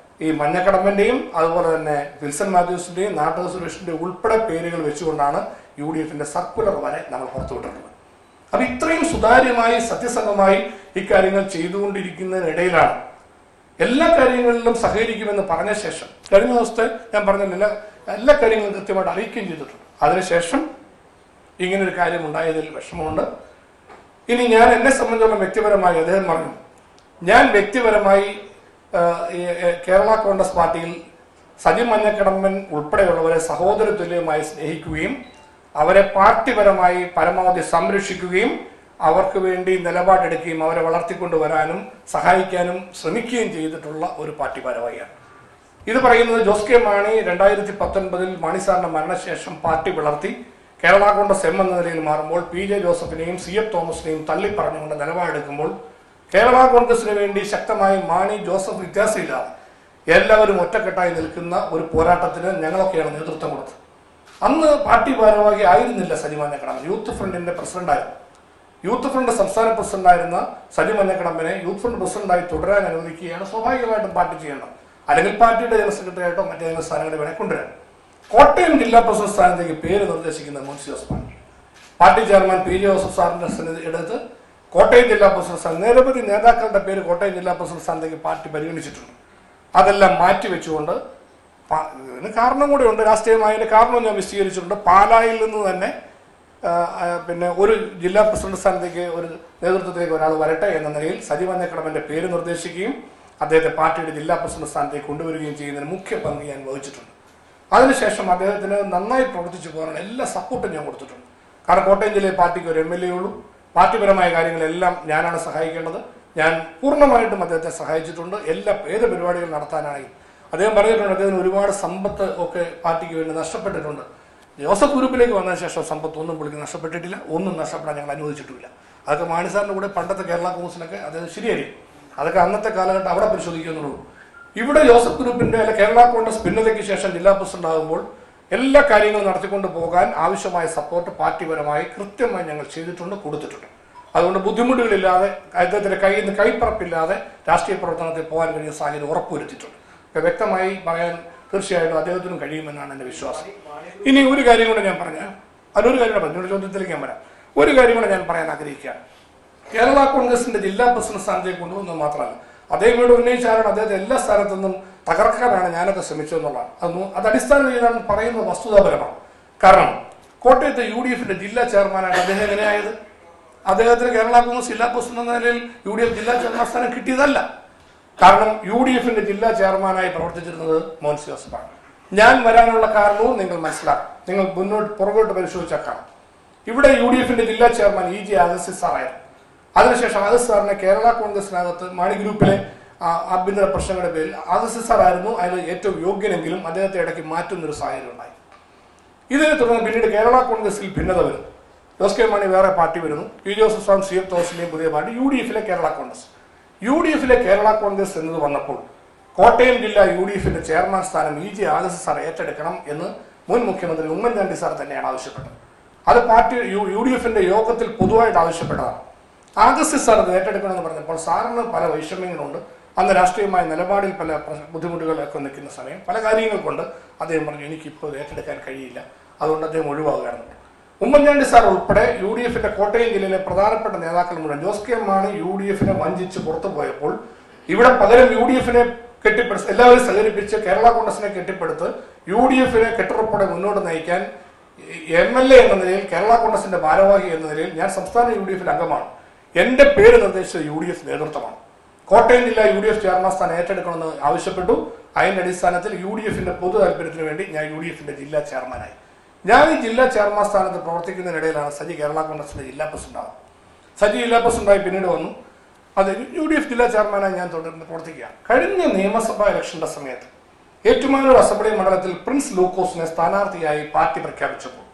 ഈ മഞ്ഞക്കടമ്പന്റെയും അതുപോലെ തന്നെ ഫിൽസൺ മാത്യൂസിന്റെയും നാട്ടക സുരേഷിന്റെയും ഉൾപ്പെടെ പേരുകൾ വെച്ചുകൊണ്ടാണ് UDFന്റെ സർക്കുലർ വരെ നമ്മൾ പുറത്തുവിട്ടിട്ടുള്ളത്. അപ്പൊ ഇത്രയും സുതാര്യമായി സത്യസന്ധമായി ഇക്കാര്യങ്ങൾ ചെയ്തുകൊണ്ടിരിക്കുന്നതിനിടയിലാണ് എല്ലാ കാര്യങ്ങളിലും സഹകരിക്കുമെന്ന് പറഞ്ഞ ശേഷം കഴിഞ്ഞ ദിവസത്തെ ഞാൻ പറഞ്ഞില്ല, എല്ലാ കാര്യങ്ങളും കൃത്യമായിട്ട് അറിയിക്കുകയും ചെയ്തിട്ടുണ്ട്. അതിനുശേഷം ഇങ്ങനൊരു കാര്യം ഉണ്ടായതിൽ വിഷമമുണ്ട്. ഇനി ഞാൻ എന്നെ സംബന്ധിച്ചുള്ള വ്യക്തിപരമായി അദ്ദേഹം പറഞ്ഞു, ഞാൻ വ്യക്തിപരമായി കേരള കോൺഗ്രസ് പാർട്ടിയിൽ സജി മഞ്ഞക്കടമ്പൻ ഉൾപ്പെടെയുള്ളവരെ സഹോദര തുല്യമായി സ്നേഹിക്കുകയും അവരെ പാർട്ടിപരമായി പരമാവധി സംരക്ഷിക്കുകയും അവർക്ക് വേണ്ടി നിലപാടെടുക്കുകയും അവരെ വളർത്തിക്കൊണ്ടുവരാനും സഹായിക്കാനും ശ്രമിക്കുകയും ചെയ്തിട്ടുള്ള ഒരു പാർട്ടി ഭാരവാഹിയാണ്. ഇത് പറയുന്നത് ജോസ് കെ മാണി 2019 മാണി സാറിന്റെ മരണശേഷം പാർട്ടി വളർത്തി കേരള കോൺഗ്രസ് എം എന്ന നിലയിൽ മാറുമ്പോൾ PJ ജോസഫിനെയും CF തോമസിനെയും തള്ളിപ്പറഞ്ഞുകൊണ്ട് നിലപാടെടുക്കുമ്പോൾ കേരള കോൺഗ്രസിന് വേണ്ടി ശക്തമായി മാണി ജോസഫ് വ്യത്യാസമില്ലാതെ എല്ലാവരും ഒറ്റക്കെട്ടായി നിൽക്കുന്ന ഒരു പോരാട്ടത്തിന് ഞങ്ങളൊക്കെയാണ് നേതൃത്വം കൊടുത്തത്. അന്ന് പാർട്ടി ഭാരവാഹി ആയിരുന്നില്ല സജി മഞ്ഞക്കടമ്പൻ, യൂത്ത് ഫ്രണ്ടിന്റെ പ്രസിഡന്റായിരുന്നു. യൂത്ത് ഫ്രണ്ട് സംസ്ഥാന പ്രസിഡന്റായിരുന്ന സജി മഞ്ഞക്കടമ്പനെ യൂത്ത് ഫ്രണ്ട് പ്രസിഡന്റായി തുടരാൻ അനുവദിക്കുകയാണ് സ്വാഭാവികമായിട്ടും പാർട്ടി ചെയ്യേണ്ടത്. അല്ലെങ്കിൽ പാർട്ടിയുടെ ജനറൽ സെക്രട്ടറി ആയിട്ടോ മറ്റേതെങ്കിലും സ്ഥാനങ്ങളിൽ വേണേൽ കൊണ്ടുവരാൻ. കോട്ടയം ജില്ലാ പ്രസിഡന്റ് സ്ഥാനത്തേക്ക് പേര് നിർദ്ദേശിക്കുന്ന മോൻസി ജോസഫാണ്. പാർട്ടി ചെയർമാൻ PJ ജോസഫ് സാറിന്റെ എടുത്ത് കോട്ടയം ജില്ലാ പ്രസിഡന്റ് സ്ഥാനം, നിരവധി നേതാക്കളുടെ പേര് കോട്ടയം ജില്ലാ പ്രസിഡന്റ് സ്ഥാനത്തേക്ക് പാർട്ടി പരിഗണിച്ചിട്ടുണ്ട്. അതെല്ലാം മാറ്റിവെച്ചുകൊണ്ട് ഇതിന് കാരണം കൂടെ ഉണ്ട്, രാഷ്ട്രീയമായതിന്റെ കാരണം ഞാൻ വിശദീകരിച്ചിട്ടുണ്ട്. പാലായിൽ നിന്ന് തന്നെ പിന്നെ ഒരു ജില്ലാ പ്രസിഡന്റ് സ്ഥാനത്തേക്ക് ഒരു നേതൃത്വത്തിലേക്ക് ഒരാൾ വരട്ടെ എന്ന നിലയിൽ സജി മഞ്ഞക്കടമ്പന്റെ പേര് നിർദ്ദേശിക്കുകയും അദ്ദേഹത്തെ പാർട്ടിയുടെ ജില്ലാ പ്രസിഡന്റ് സ്ഥാനത്തേക്ക് കൊണ്ടുവരികയും ചെയ്യുന്നതിന് മുഖ്യ പങ്ക് ഞാൻ വഹിച്ചിട്ടുണ്ട്. അതിനുശേഷം അദ്ദേഹത്തിന് നന്നായി പ്രവർത്തിച്ചു പോകാനുള്ള എല്ലാ സപ്പോർട്ടും ഞാൻ കൊടുത്തിട്ടുണ്ട്. കാരണം കോട്ടയം ജില്ലയിൽ പാർട്ടിക്ക് ഒരു MLA ഉള്ളൂ. പാർട്ടിപരമായ കാര്യങ്ങളെല്ലാം ഞാനാണ് സഹായിക്കേണ്ടത്. ഞാൻ പൂർണ്ണമായിട്ടും അദ്ദേഹത്തെ സഹായിച്ചിട്ടുണ്ട്. ഏത് പരിപാടികൾ നടത്താനായി അദ്ദേഹം പറഞ്ഞിട്ടുണ്ട്. അദ്ദേഹത്തിന് ഒരുപാട് സമ്പത്ത് ഒക്കെ പാർട്ടിക്ക് വേണ്ടി നഷ്ടപ്പെട്ടിട്ടുണ്ട്. ജോസഫ് ഗ്രൂപ്പിലേക്ക് വന്നതിന് ശേഷം സമ്പത്ത് ഒന്നും പുള്ളിക്ക് നഷ്ടപ്പെട്ടിട്ടില്ല, ഒന്നും നഷ്ടപ്പെടാൻ ഞങ്ങൾ അനുവദിച്ചിട്ടില്ല. അതൊക്കെ മാണി സാറിൻ്റെ കൂടെ പണ്ടത്തെ കേരള കോൺഗ്രസിനൊക്കെ അത് ശരിയായിരിക്കും. അതൊക്കെ അന്നത്തെ കാലഘട്ടം അവിടെ പരിശോധിക്കുന്നുള്ളൂ. ഇവിടെ ജോസഫ് ഗ്രൂപ്പിന്റെ അല്ല കേരള കോൺഗ്രസ് ഭിന്നതയ്ക്ക് ശേഷം ജില്ലാ പ്രസിഡന്റ് ആകുമ്പോൾ എല്ലാ കാര്യങ്ങളും നടത്തിക്കൊണ്ട് പോകാൻ ആവശ്യമായ സപ്പോർട്ട് പാർട്ടിപരമായി കൃത്യമായി ഞങ്ങൾ ചെയ്തിട്ടുണ്ട്, കൊടുത്തിട്ടുണ്ട്. അതുകൊണ്ട് ബുദ്ധിമുട്ടുകളില്ലാതെ അദ്ദേഹത്തിന്റെ കയ്യിൽ നിന്ന് കൈപ്പറപ്പില്ലാതെ രാഷ്ട്രീയ പ്രവർത്തനത്തിൽ പോകാൻ കഴിയുന്ന സാഹചര്യം ഉറപ്പുവരുത്തിയിട്ടുണ്ട്. വ്യക്തമായി പറയാൻ തീർച്ചയായിട്ടും അദ്ദേഹത്തിനും കഴിയുമെന്നാണ് എൻ്റെ വിശ്വാസം. ഇനി ഒരു കാര്യം കൂടെ ഞാൻ പറഞ്ഞ അതൊരു കാര്യം പറഞ്ഞ ചോദ്യത്തിലേക്ക് ഞാൻ വരാം. ഒരു കാര്യം കൂടെ ഞാൻ പറയാൻ ആഗ്രഹിക്കുകയാണ്. കേരള കോൺഗ്രസിന്റെ ജില്ലാ പ്രസിഡന്റ് സ്ഥാനത്തേക്ക് കൊണ്ടുവന്നത് മാത്രമല്ല, അദ്ദേഹം ഇവിടെ ഉന്നയിച്ചാലാണ് അദ്ദേഹത്തെ എല്ലാ സ്ഥലത്തു നിന്നും തകർക്കാനാണ് ഞാനൊക്കെ ശ്രമിച്ചതെന്നുള്ളതാണ്. അത് അടിസ്ഥാനം ചെയ്താണ് പറയുന്നത് വസ്തുതാപരമാണ്. കാരണം കോട്ടയത്തെ UDFന്റെ ജില്ലാ ചെയർമാനായിട്ട് അദ്ദേഹം എങ്ങനെയായത്? അദ്ദേഹത്തിന് കേരള കോൺഗ്രസ് ജില്ലാ പ്രസിഡന്റ് എന്ന നിലയിൽ UDF ജില്ലാ ചെയർമാൻ സ്ഥാനം കിട്ടിയതല്ല. കാരണം UDFന്റെ ജില്ലാ ചെയർമാനായി പ്രവർത്തിച്ചിരുന്നത് മോൻസി ജോസഫാണ്. ഞാൻ വരാനുള്ള കാരണവും നിങ്ങൾ മനസ്സിലാക്കണം. നിങ്ങൾ പുറകോട്ട് പരിശോധിച്ചാൽ കാണാം. ഇവിടെ UDFന്റെ ജില്ലാ ചെയർമാൻ EG അഗസ്റ്റിൻ സാറായിരുന്നു. അതിനുശേഷം അഗസ്റ്റിൻ സാറിനെ കേരള കോൺഗ്രസിനകത്ത് മാണി ഗ്രൂപ്പിലെ ആഭ്യന്തര പ്രശ്നങ്ങളുടെ പേരിൽ അഗസ്റ്റിൻ സാറായിരുന്നു അതിൽ ഏറ്റവും യോഗ്യനെങ്കിലും അദ്ദേഹത്തെ ഇടയ്ക്ക് മാറ്റുന്നൊരു സാഹചര്യം ഉണ്ടായി. ഇതിനെ തുടർന്ന് പിന്നീട് കേരള കോൺഗ്രസിൽ ഭിന്നത വരുന്നു. ജോസ് കെ മാണി വേറെ പാർട്ടി വരുന്നു. പി ജോസഫ് സ്വാമി CF തോമസിന്റെയും പുതിയ പാർട്ടി UDFലെ കേരള കോൺഗ്രസ്. UDFലെ കേരള കോൺഗ്രസ് എന്നത് വന്നപ്പോൾ കോട്ടയം ജില്ലാ UDFന്റെ ചെയർമാൻ സ്ഥാനം EG അഗസ്റ്റിൻ സാർ ഏറ്റെടുക്കണം എന്ന് മുൻ മുഖ്യമന്ത്രി ഉമ്മൻചാണ്ടി സാർ തന്നെയാണ് ആവശ്യപ്പെട്ടത്. അത് പാർട്ടി UDFന്റെ യോഗത്തിൽ പൊതുവായിട്ട് ആവശ്യപ്പെട്ടതാണ്. അഗസ്റ്റിൻ സാർ അത് ഏറ്റെടുക്കണമെന്ന് പറഞ്ഞപ്പോൾ സാറിന് പല വൈഷമ്യങ്ങളുണ്ട്. അന്ന് രാഷ്ട്രീയമായ നിലപാടിൽ പല ബുദ്ധിമുട്ടുകളൊക്കെ നിൽക്കുന്ന സമയം പല കാര്യങ്ങൾ കൊണ്ട് അദ്ദേഹം പറഞ്ഞു എനിക്കിപ്പോൾ ഏറ്റെടുക്കാൻ കഴിയില്ല, അതുകൊണ്ട് അദ്ദേഹം ഒഴിവാകുകയാണ്. ഉമ്മൻചാണ്ടി സാർ ഉൾപ്പെടെ UDFന്റെ കോട്ടയം ജില്ലയിലെ പ്രധാനപ്പെട്ട നേതാക്കൾ മുഴുവൻ ജോസ് കെ മാണി UDFനെ വഞ്ചിച്ച് പുറത്തു പോയപ്പോൾ ഇവിടെ പകരം UDFനെ കെട്ടിപ്പടുത്ത് എല്ലാവരും സഹകരിപ്പിച്ച് കേരള കോൺഗ്രസിനെ കെട്ടിപ്പടുത്ത് UDFനെ കെട്ടുറപ്പോടെ മുന്നോട്ട് നയിക്കാൻ MLA എന്ന നിലയിൽ കേരള കോൺഗ്രസിന്റെ ഭാരവാഹി എന്ന നിലയിൽ ഞാൻ സംസ്ഥാന UDFിൽ അംഗമാണ്. എന്റെ പേര് നിർദ്ദേശിച്ച UDF നേതൃത്വമാണ്. കോട്ടയം ജില്ലാ UDF ചെയർമാൻ സ്ഥാനം ഏറ്റെടുക്കണമെന്ന് ആവശ്യപ്പെട്ടു. അതിന്റെ അടിസ്ഥാനത്തിൽ UDFന്റെ പൊതു താല്പര്യത്തിന് വേണ്ടി ഞാൻ UDFന്റെ ജില്ലാ ചെയർമാനായി. ഞാൻ ഈ ജില്ലാ ചെയർമാൻ സ്ഥാനത്ത് പ്രവർത്തിക്കുന്നതിനിടയിലാണ് സജി കേരള കോൺഗ്രസിന്റെ ജില്ലാ പ്രസിഡന്റാണ്. സജി ജില്ലാ പ്രസിഡന്റായി പിന്നീട് വന്നു. അത് UDF ജില്ലാ ചെയർമാനായി ഞാൻ തുടർന്ന് പ്രവർത്തിക്കുകയാണ്. കഴിഞ്ഞ നിയമസഭാ ഇലക്ഷന്റെ സമയത്ത് ഏറ്റുമാനൂർ അസംബ്ലി മണ്ഡലത്തിൽ പ്രിൻസ് ലൂക്കോസിനെ സ്ഥാനാർത്ഥിയായി പാർട്ടി പ്രഖ്യാപിച്ചപ്പോൾ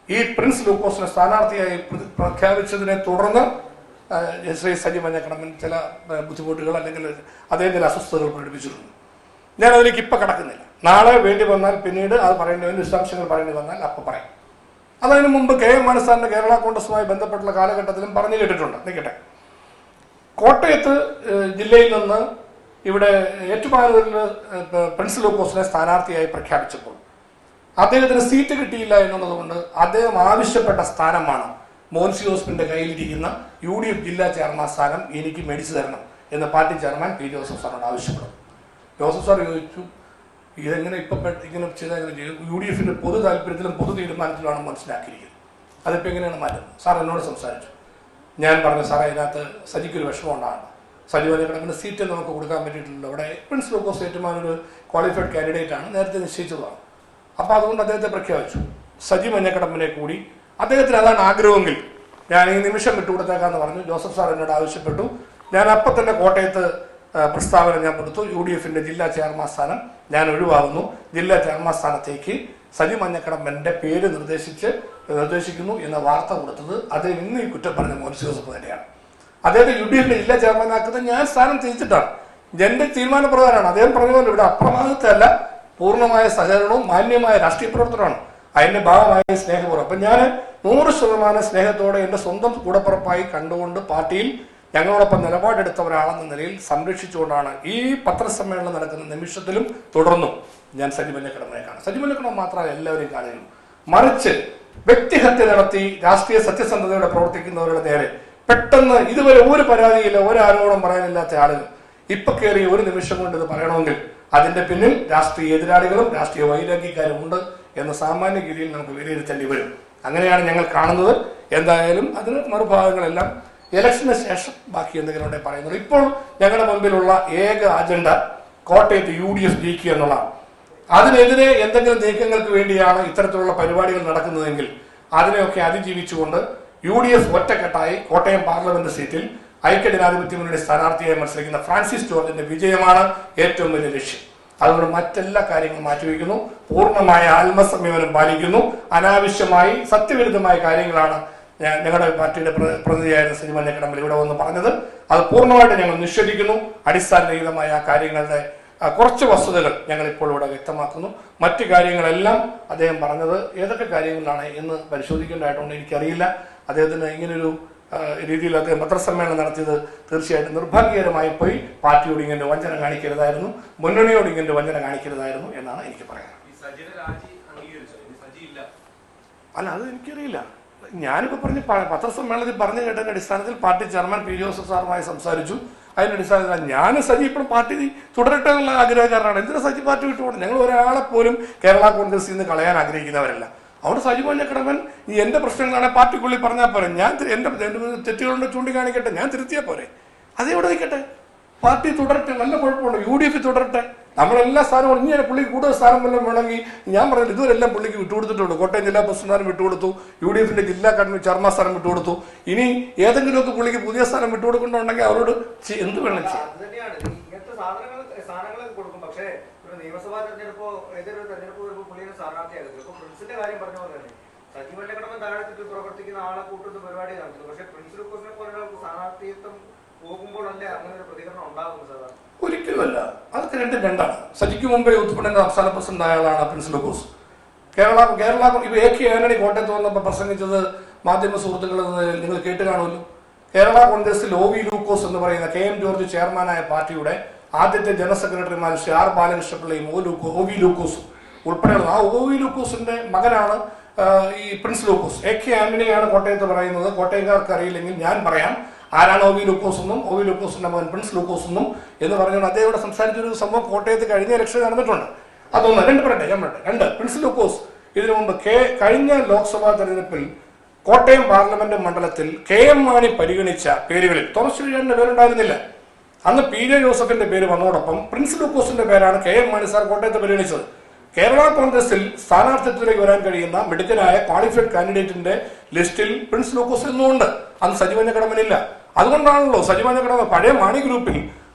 ഈ പ്രിൻസ് ലൂക്കോസിനെ സ്ഥാനാർത്ഥിയായി പ്രഖ്യാപിച്ചതിനെ തുടർന്ന് ശ്രീ സജി മഞ്ഞക്കടമ്പൻ ചില ബുദ്ധിമുട്ടുകൾ അല്ലെങ്കിൽ അദ്ദേഹം ചില അസ്വസ്ഥതകൾ പ്രകടിപ്പിച്ചിട്ടുണ്ട്. ഞാൻ അതിലേക്ക് ഇപ്പം കടക്കുന്നില്ല. നാളെ വേണ്ടി വന്നാൽ പിന്നീട് അത് പറയേണ്ടി വിശദാംശങ്ങൾ പറയേണ്ടി വന്നാൽ അപ്പം പറയും. അതിനു മുമ്പ് KM മാണി സാറിന്റെ കേരള കോൺഗ്രസുമായി ബന്ധപ്പെട്ടുള്ള കാലഘട്ടത്തിലും പറഞ്ഞു കേട്ടിട്ടുണ്ട്. നിൽക്കട്ടെ, കോട്ടയത്ത് ജില്ലയിൽ നിന്ന് ഇവിടെ ഏറ്റുമാനൂരിൽ പ്രിൻസ് ലൂക്കോസിനെ സ്ഥാനാർത്ഥിയായി പ്രഖ്യാപിച്ചപ്പോൾ അദ്ദേഹത്തിന് സീറ്റ് കിട്ടിയില്ല എന്നുള്ളത് കൊണ്ട് അദ്ദേഹം ആവശ്യപ്പെട്ട സ്ഥാനമാണ് മോൻസി ജോസഫിന്റെ കയ്യിലിരിക്കുന്ന UDF ജില്ലാ ചെയർമാൻ സ്ഥാനം എനിക്ക് മേടിച്ചു തരണം എന്ന് പാർട്ടി ചെയർമാൻ P ജോസഫ് സാറിനോട് ആവശ്യപ്പെടും. ജോസഫ് സാർ ചോദിച്ചു, ഇതെങ്ങനെ ഇപ്പം ഇങ്ങനെ ചെയ്താൽ UDFന്റെ പൊതു താല്പര്യത്തിലും പൊതു തീരുമാനത്തിലുമാണ് മനസ്സിലാക്കിയിരിക്കുന്നത്, അതിപ്പോൾ എങ്ങനെയാണ് മാറ്റുന്നത്? സാർ എന്നോട് സംസാരിച്ചു. ഞാൻ പറഞ്ഞു, സാറേ അതിനകത്ത് സജിക്കൊരു വിഷമം ഉണ്ടാകണം. സജി മഞ്ഞക്കടമ്പിന് സീറ്റ് നമുക്ക് കൊടുക്കാൻ പറ്റിയിട്ടില്ലല്ലോ. അവിടെ പ്രിൻസ് ലൂക്കോസ് ഏറ്റുമാനൊരു ക്വാളിഫൈഡ് കാൻഡിഡേറ്റ് ആണ്, നേരത്തെ നിശ്ചയിച്ചതാണ്. അപ്പോൾ അതുകൊണ്ട് അദ്ദേഹത്തെ പ്രഖ്യാപിച്ചു. സജി മഞ്ഞക്കടമ്പിനെ കൂടി അദ്ദേഹത്തിന് അതാണ് ആഗ്രഹമെങ്കിൽ ഞാൻ ഈ നിമിഷം വിട്ടുകൊടുത്തേക്കാന്ന് പറഞ്ഞു. ജോസഫ് സാർ എന്നോട് ആവശ്യപ്പെട്ടു. ഞാൻ അപ്പം തന്നെ കോട്ടയത്ത് പ്രസ്താവന ഞാൻ കൊടുത്തു. UDFന്റെ ജില്ലാ ചെയർമാൻ സ്ഥാനം ഞാൻ ഒഴിവാകുന്നു. ജില്ലാ ചെയർമാൻ സ്ഥാനത്തേക്ക് സജി മഞ്ഞക്കടമ്പന്റെ പേര് നിർദ്ദേശിക്കുന്നു എന്ന വാർത്ത കൊടുത്തത് അദ്ദേഹം ഇന്ന് ഈ കുറ്റം പറഞ്ഞ മോൻസി ജോസഫ് തന്നെയാണ്. അദ്ദേഹത്തെ UDFന്റെ ജില്ലാ ചെയർമാനാക്കുന്നത് ഞാൻ സ്ഥാനം തിരിച്ചിട്ടാണ്. എന്റെ തീരുമാനപ്രകാരമാണ്. അദ്ദേഹം പറഞ്ഞ പോലെ ഇവിടെ അപ്രമാദത്തല്ല, പൂർണ്ണമായ സഹകരണവും മാന്യമായ രാഷ്ട്രീയ പ്രവർത്തനമാണ്. അതിന്റെ ഭാഗമായ സ്നേഹപൂർവ്വം അപ്പം ഞാൻ 100% സ്നേഹത്തോടെ എൻ്റെ സ്വന്തം കൂടപ്പുറപ്പായി കണ്ടുകൊണ്ട് പാർട്ടിയിൽ ഞങ്ങളോടൊപ്പം നിലപാടെടുത്ത ഒരാളെന്ന നിലയിൽ സംരക്ഷിച്ചുകൊണ്ടാണ് ഈ പത്രസമ്മേളനം നടക്കുന്ന നിമിഷത്തിലും തുടർന്നും ഞാൻ സജി മഞ്ഞക്കടമ്പനെ കാണും. സജി മഞ്ഞക്കടമ്പ മാത്രമല്ല എല്ലാവരെയും കാണുകയും, മറിച്ച് വ്യക്തിഹത്യ നടത്തി രാഷ്ട്രീയ സത്യസന്ധതയോടെ പ്രവർത്തിക്കുന്നവരുടെ നേരെ പെട്ടെന്ന് ഇതുവരെ ഒരു പരാതിയില്ല, ഒരു ആരോപണം പറയാനില്ലാത്ത ആളുകൾ ഇപ്പൊ കയറി ഒരു നിമിഷം കൊണ്ട് ഇത് പറയണമെങ്കിൽ അതിന്റെ പിന്നിൽ രാഷ്ട്രീയ എതിരാളികളും രാഷ്ട്രീയ വൈരാഗ്യക്കാരും ഉണ്ട് എന്ന സാമാന്യ രീതിയിൽ നമുക്ക് വിലയിരുത്തേണ്ടി വരും. അങ്ങനെയാണ് ഞങ്ങൾ കാണുന്നത്. എന്തായാലും അതിന് മറുഭാഗങ്ങളെല്ലാം ഇലക്ഷന് ശേഷം ബാക്കി എന്തെങ്കിലും ഉണ്ടെങ്കിൽ പറയുന്നത്. ഇപ്പോൾ ഞങ്ങളുടെ മുൻപിലുള്ള ഏക അജണ്ട കോട്ടയത്ത് UDF ജയിക്കുക എന്നുള്ളതാണ്. അതിനെതിരെ എന്തെങ്കിലും നീക്കങ്ങൾക്ക് വേണ്ടിയാണ് ഇത്തരത്തിലുള്ള പരിപാടികൾ നടക്കുന്നതെങ്കിൽ അതിനെയൊക്കെ അതിജീവിച്ചുകൊണ്ട് UDF ഒറ്റക്കെട്ടായി കോട്ടയം പാർലമെന്റ് സീറ്റിൽ ഐക്യജനാധിപത്യ മുന്നണി സ്ഥാനാർത്ഥിയായി മത്സരിക്കുന്ന ഫ്രാൻസിസ് ജോർജിന്റെ വിജയമാണ് ഏറ്റവും വലിയ ലക്ഷ്യം. അതുകൊണ്ട് മറ്റെല്ലാ കാര്യങ്ങളും മാറ്റിവെക്കുന്നു, പൂർണ്ണമായ ആത്മസംയമനം പാലിക്കുന്നു. അനാവശ്യമായി സത്യവിരുദ്ധമായ കാര്യങ്ങളാണ് ഞങ്ങളുടെ പാർട്ടിയുടെ പ്രതിനിധിയായിരുന്ന ശ്രീ മഞ്ഞക്കടമ്പിൽ ഇവിടെ വന്ന് പറഞ്ഞത്. അത് പൂർണ്ണമായിട്ട് ഞങ്ങൾ നിഷേധിക്കുന്നു. അടിസ്ഥാനരഹിതമായ ആ കാര്യങ്ങളുടെ കുറച്ച് വസ്തുതകൾ ഞങ്ങൾ ഇപ്പോൾ ഇവിടെ വ്യക്തമാക്കുന്നു. മറ്റു കാര്യങ്ങളെല്ലാം അദ്ദേഹം പറഞ്ഞത് ഏതൊക്കെ കാര്യങ്ങളാണ് എന്ന് പരിശോധിക്കേണ്ടതായിട്ടുണ്ട്. എനിക്കറിയില്ല. അദ്ദേഹത്തിന് ഇങ്ങനൊരു രീതിയിൽ അദ്ദേഹം പത്രസമ്മേളനം നടത്തിയത് തീർച്ചയായിട്ടും നിർഭാഗ്യകരമായി പോയി. പാർട്ടിയോട് ഇങ്ങനെ വഞ്ചന കാണിക്കരുതായിരുന്നു, മുന്നണിയോട് ഇങ്ങനെ വഞ്ചന കാണിക്കരുതായിരുന്നു എന്നാണ് എനിക്ക് പറയാൻ. അല്ല, അത് എനിക്കറിയില്ല. ഞാനിപ്പോൾ പറഞ്ഞ് പത്രസമ്മേളനത്തിൽ പറഞ്ഞു കേട്ടതിൻ്റെ അടിസ്ഥാനത്തിൽ പാർട്ടി ചെയർമാൻ പി ജോസഫ് സാറുമായി സംസാരിച്ചു. അതിൻ്റെ അടിസ്ഥാനത്തിൽ ഞാൻ സജി ഇപ്പോഴും പാർട്ടി തുടരട്ടെ എന്നുള്ള ആഗ്രഹക്കാരനാണ്. എന്തിനാ സജി പാർട്ടി വിട്ടുപോകണം? ഞങ്ങൾ ഒരാളെ പോലും കേരള കോൺഗ്രസിൽ നിന്ന് കളയാൻ ആഗ്രഹിക്കുന്നവരല്ല. അവിടെ സജി മഞ്ഞക്കടമ്പൻ എന്റെ പ്രശ്നങ്ങളാണ് പാർട്ടിക്കുള്ളിൽ പറഞ്ഞാൽ പോരെ, ഞാൻ എന്റെ തെറ്റുകളുണ്ട് ചൂണ്ടിക്കാണിക്കട്ടെ, ഞാൻ തിരുത്തിയാൽ പോരെ, അതേവിടെ നിൽക്കട്ടെ. പാർട്ടി തുടരട്ടെ, നല്ല കുഴപ്പമുണ്ട്. UDF തുടരട്ടെ. നമ്മളെല്ലാ സ്ഥാനവും ഇങ്ങനെ പുള്ളിക്ക് കൂടുതൽ സ്ഥാനം വല്ലതും വേണമെങ്കിൽ ഞാൻ പറഞ്ഞത് ഇതുവരെല്ലാം പുള്ളിക്ക് വിട്ടുകൊടുത്തിട്ടുണ്ട്. കോട്ടയം ജില്ലാ പ്രസിഡന്റ് വിട്ടുകൊടുത്തു, UDF ജില്ലാ കമ്മിറ്റി ചെയർമാൻ സ്ഥാനം വിട്ടുകൊടുത്തു. ഇനി ഏതെങ്കിലുമൊക്കെ പുള്ളിക്ക് പുതിയ സ്ഥാനം വിട്ടുകൊടുക്കുന്നുണ്ടെങ്കിൽ അവരോട് എന്ത് വേണം ചെയ്യാം. നിയമസഭാ തെരഞ്ഞെടുപ്പോ ഏതൊരു തെരഞ്ഞെടുപ്പ് വരുമ്പോൾ പുള്ളിയെ സ്ഥാനാർത്ഥിയാകുന്നത്. ഇപ്പൊ പ്രിൻസിന്റെ കാര്യം പറഞ്ഞ പോലെ തന്നെ സജി മഞ്ഞക്കടമ്പൻ താഴെത്തിട്ട് പ്രവർത്തിക്കുന്ന ആളെ കൂട്ടുന്ന പരിപാടി നടത്തുന്നു. പക്ഷെ പ്രിൻസ് ലൂക്കോസിനെ പോലെ സ്ഥാനാർത്ഥിത്വം പോകുമ്പോഴല്ലേ അങ്ങനെ ഒരു പ്രതികരണം ഉണ്ടാകുന്നത്? സാധാരണ ഒരിക്കലുമല്ല. അതൊക്കെ രണ്ടാണ്. സജിക്ക് മുമ്പേ യൂത്ത് ഫണ്ടിന്റെ സംസ്ഥാന പ്രസിഡന്റ് ആയ ആളാണ് പ്രിൻസ് ലൂക്കോസ്. കേരള ഇപ്പൊ AK ആന്റണി കോട്ടയത്ത് വന്നപ്പോൾ പ്രസംഗിച്ചത് മാധ്യമ സുഹൃത്തുക്കൾ നിങ്ങൾ കേട്ട് കാണുമല്ലോ. കേരള കോൺഗ്രസിൽ OV ലൂക്കോസ് എന്ന് പറയുന്ന KM ജോർജ് ചെയർമാനായ പാർട്ടിയുടെ ആദ്യത്തെ ജനറൽ സെക്രട്ടറിമാർ ശ്രീ R ബാലകൃഷ്ണപിള്ളയും OV ലൂക്കോസും ഉൾപ്പെടെയുള്ള ആ OV ലൂക്കോസിന്റെ മകനാണ് ഈ പ്രിൻസ് ലൂക്കോസ്. AK ആന്റണിയാണ് കോട്ടയത്ത് പറയുന്നത്. കോട്ടയംകാർക്ക് അറിയില്ലെങ്കിൽ ഞാൻ പറയാം ആരാണ് OV ലൂക്കോസ് എന്നും OV ലൂക്കോസിന്റെ മകൻ പ്രിൻസ് ലൂക്കോസ് എന്നും എന്ന് പറഞ്ഞുകൊണ്ട് അദ്ദേഹം ഇവിടെ സംസാരിച്ചൊരു സംഭവം കോട്ടയത്ത് കഴിഞ്ഞ ഇലക്ഷൻ നടന്നിട്ടുണ്ട്. അതൊന്ന് രണ്ട് പ്രിൻസ് ലൂക്കോസ് ഇതിനു മുമ്പ് കഴിഞ്ഞ ലോക്സഭാ തെരഞ്ഞെടുപ്പിൽ കോട്ടയം പാർലമെന്റ് മണ്ഡലത്തിൽ KM മാണി പരിഗണിച്ച പേരുകളിൽ തോമസ് ചാഴികാടന്റെ പേരുണ്ടായിരുന്നില്ല. അന്ന് PJ ജോസഫിന്റെ പേര് വന്നതോടൊപ്പം പ്രിൻസ് ലൂക്കോസിന്റെ പേരാണ് KM മാണി സാർ കോട്ടയത്ത് പരിഗണിച്ചത്. കേരള കോൺഗ്രസിൽ സ്ഥാനാർത്ഥിത്വത്തിലേക്ക് വരാൻ കഴിയുന്ന മിടുക്കനായ ക്വാളിഫൈഡ് കാൻഡിഡേറ്റിന്റെ ലിസ്റ്റിൽ പ്രിൻസ് ലൂക്കോസ് എന്നുമുണ്ട്. അന്ന് സജി മഞ്ഞക്കടമ്പനില്ല. അതുകൊണ്ടാണല്ലോ സജി മഞ്ഞക്കടമ്പൻ പഴയ മാണി ഗ്രൂപ്പിൽ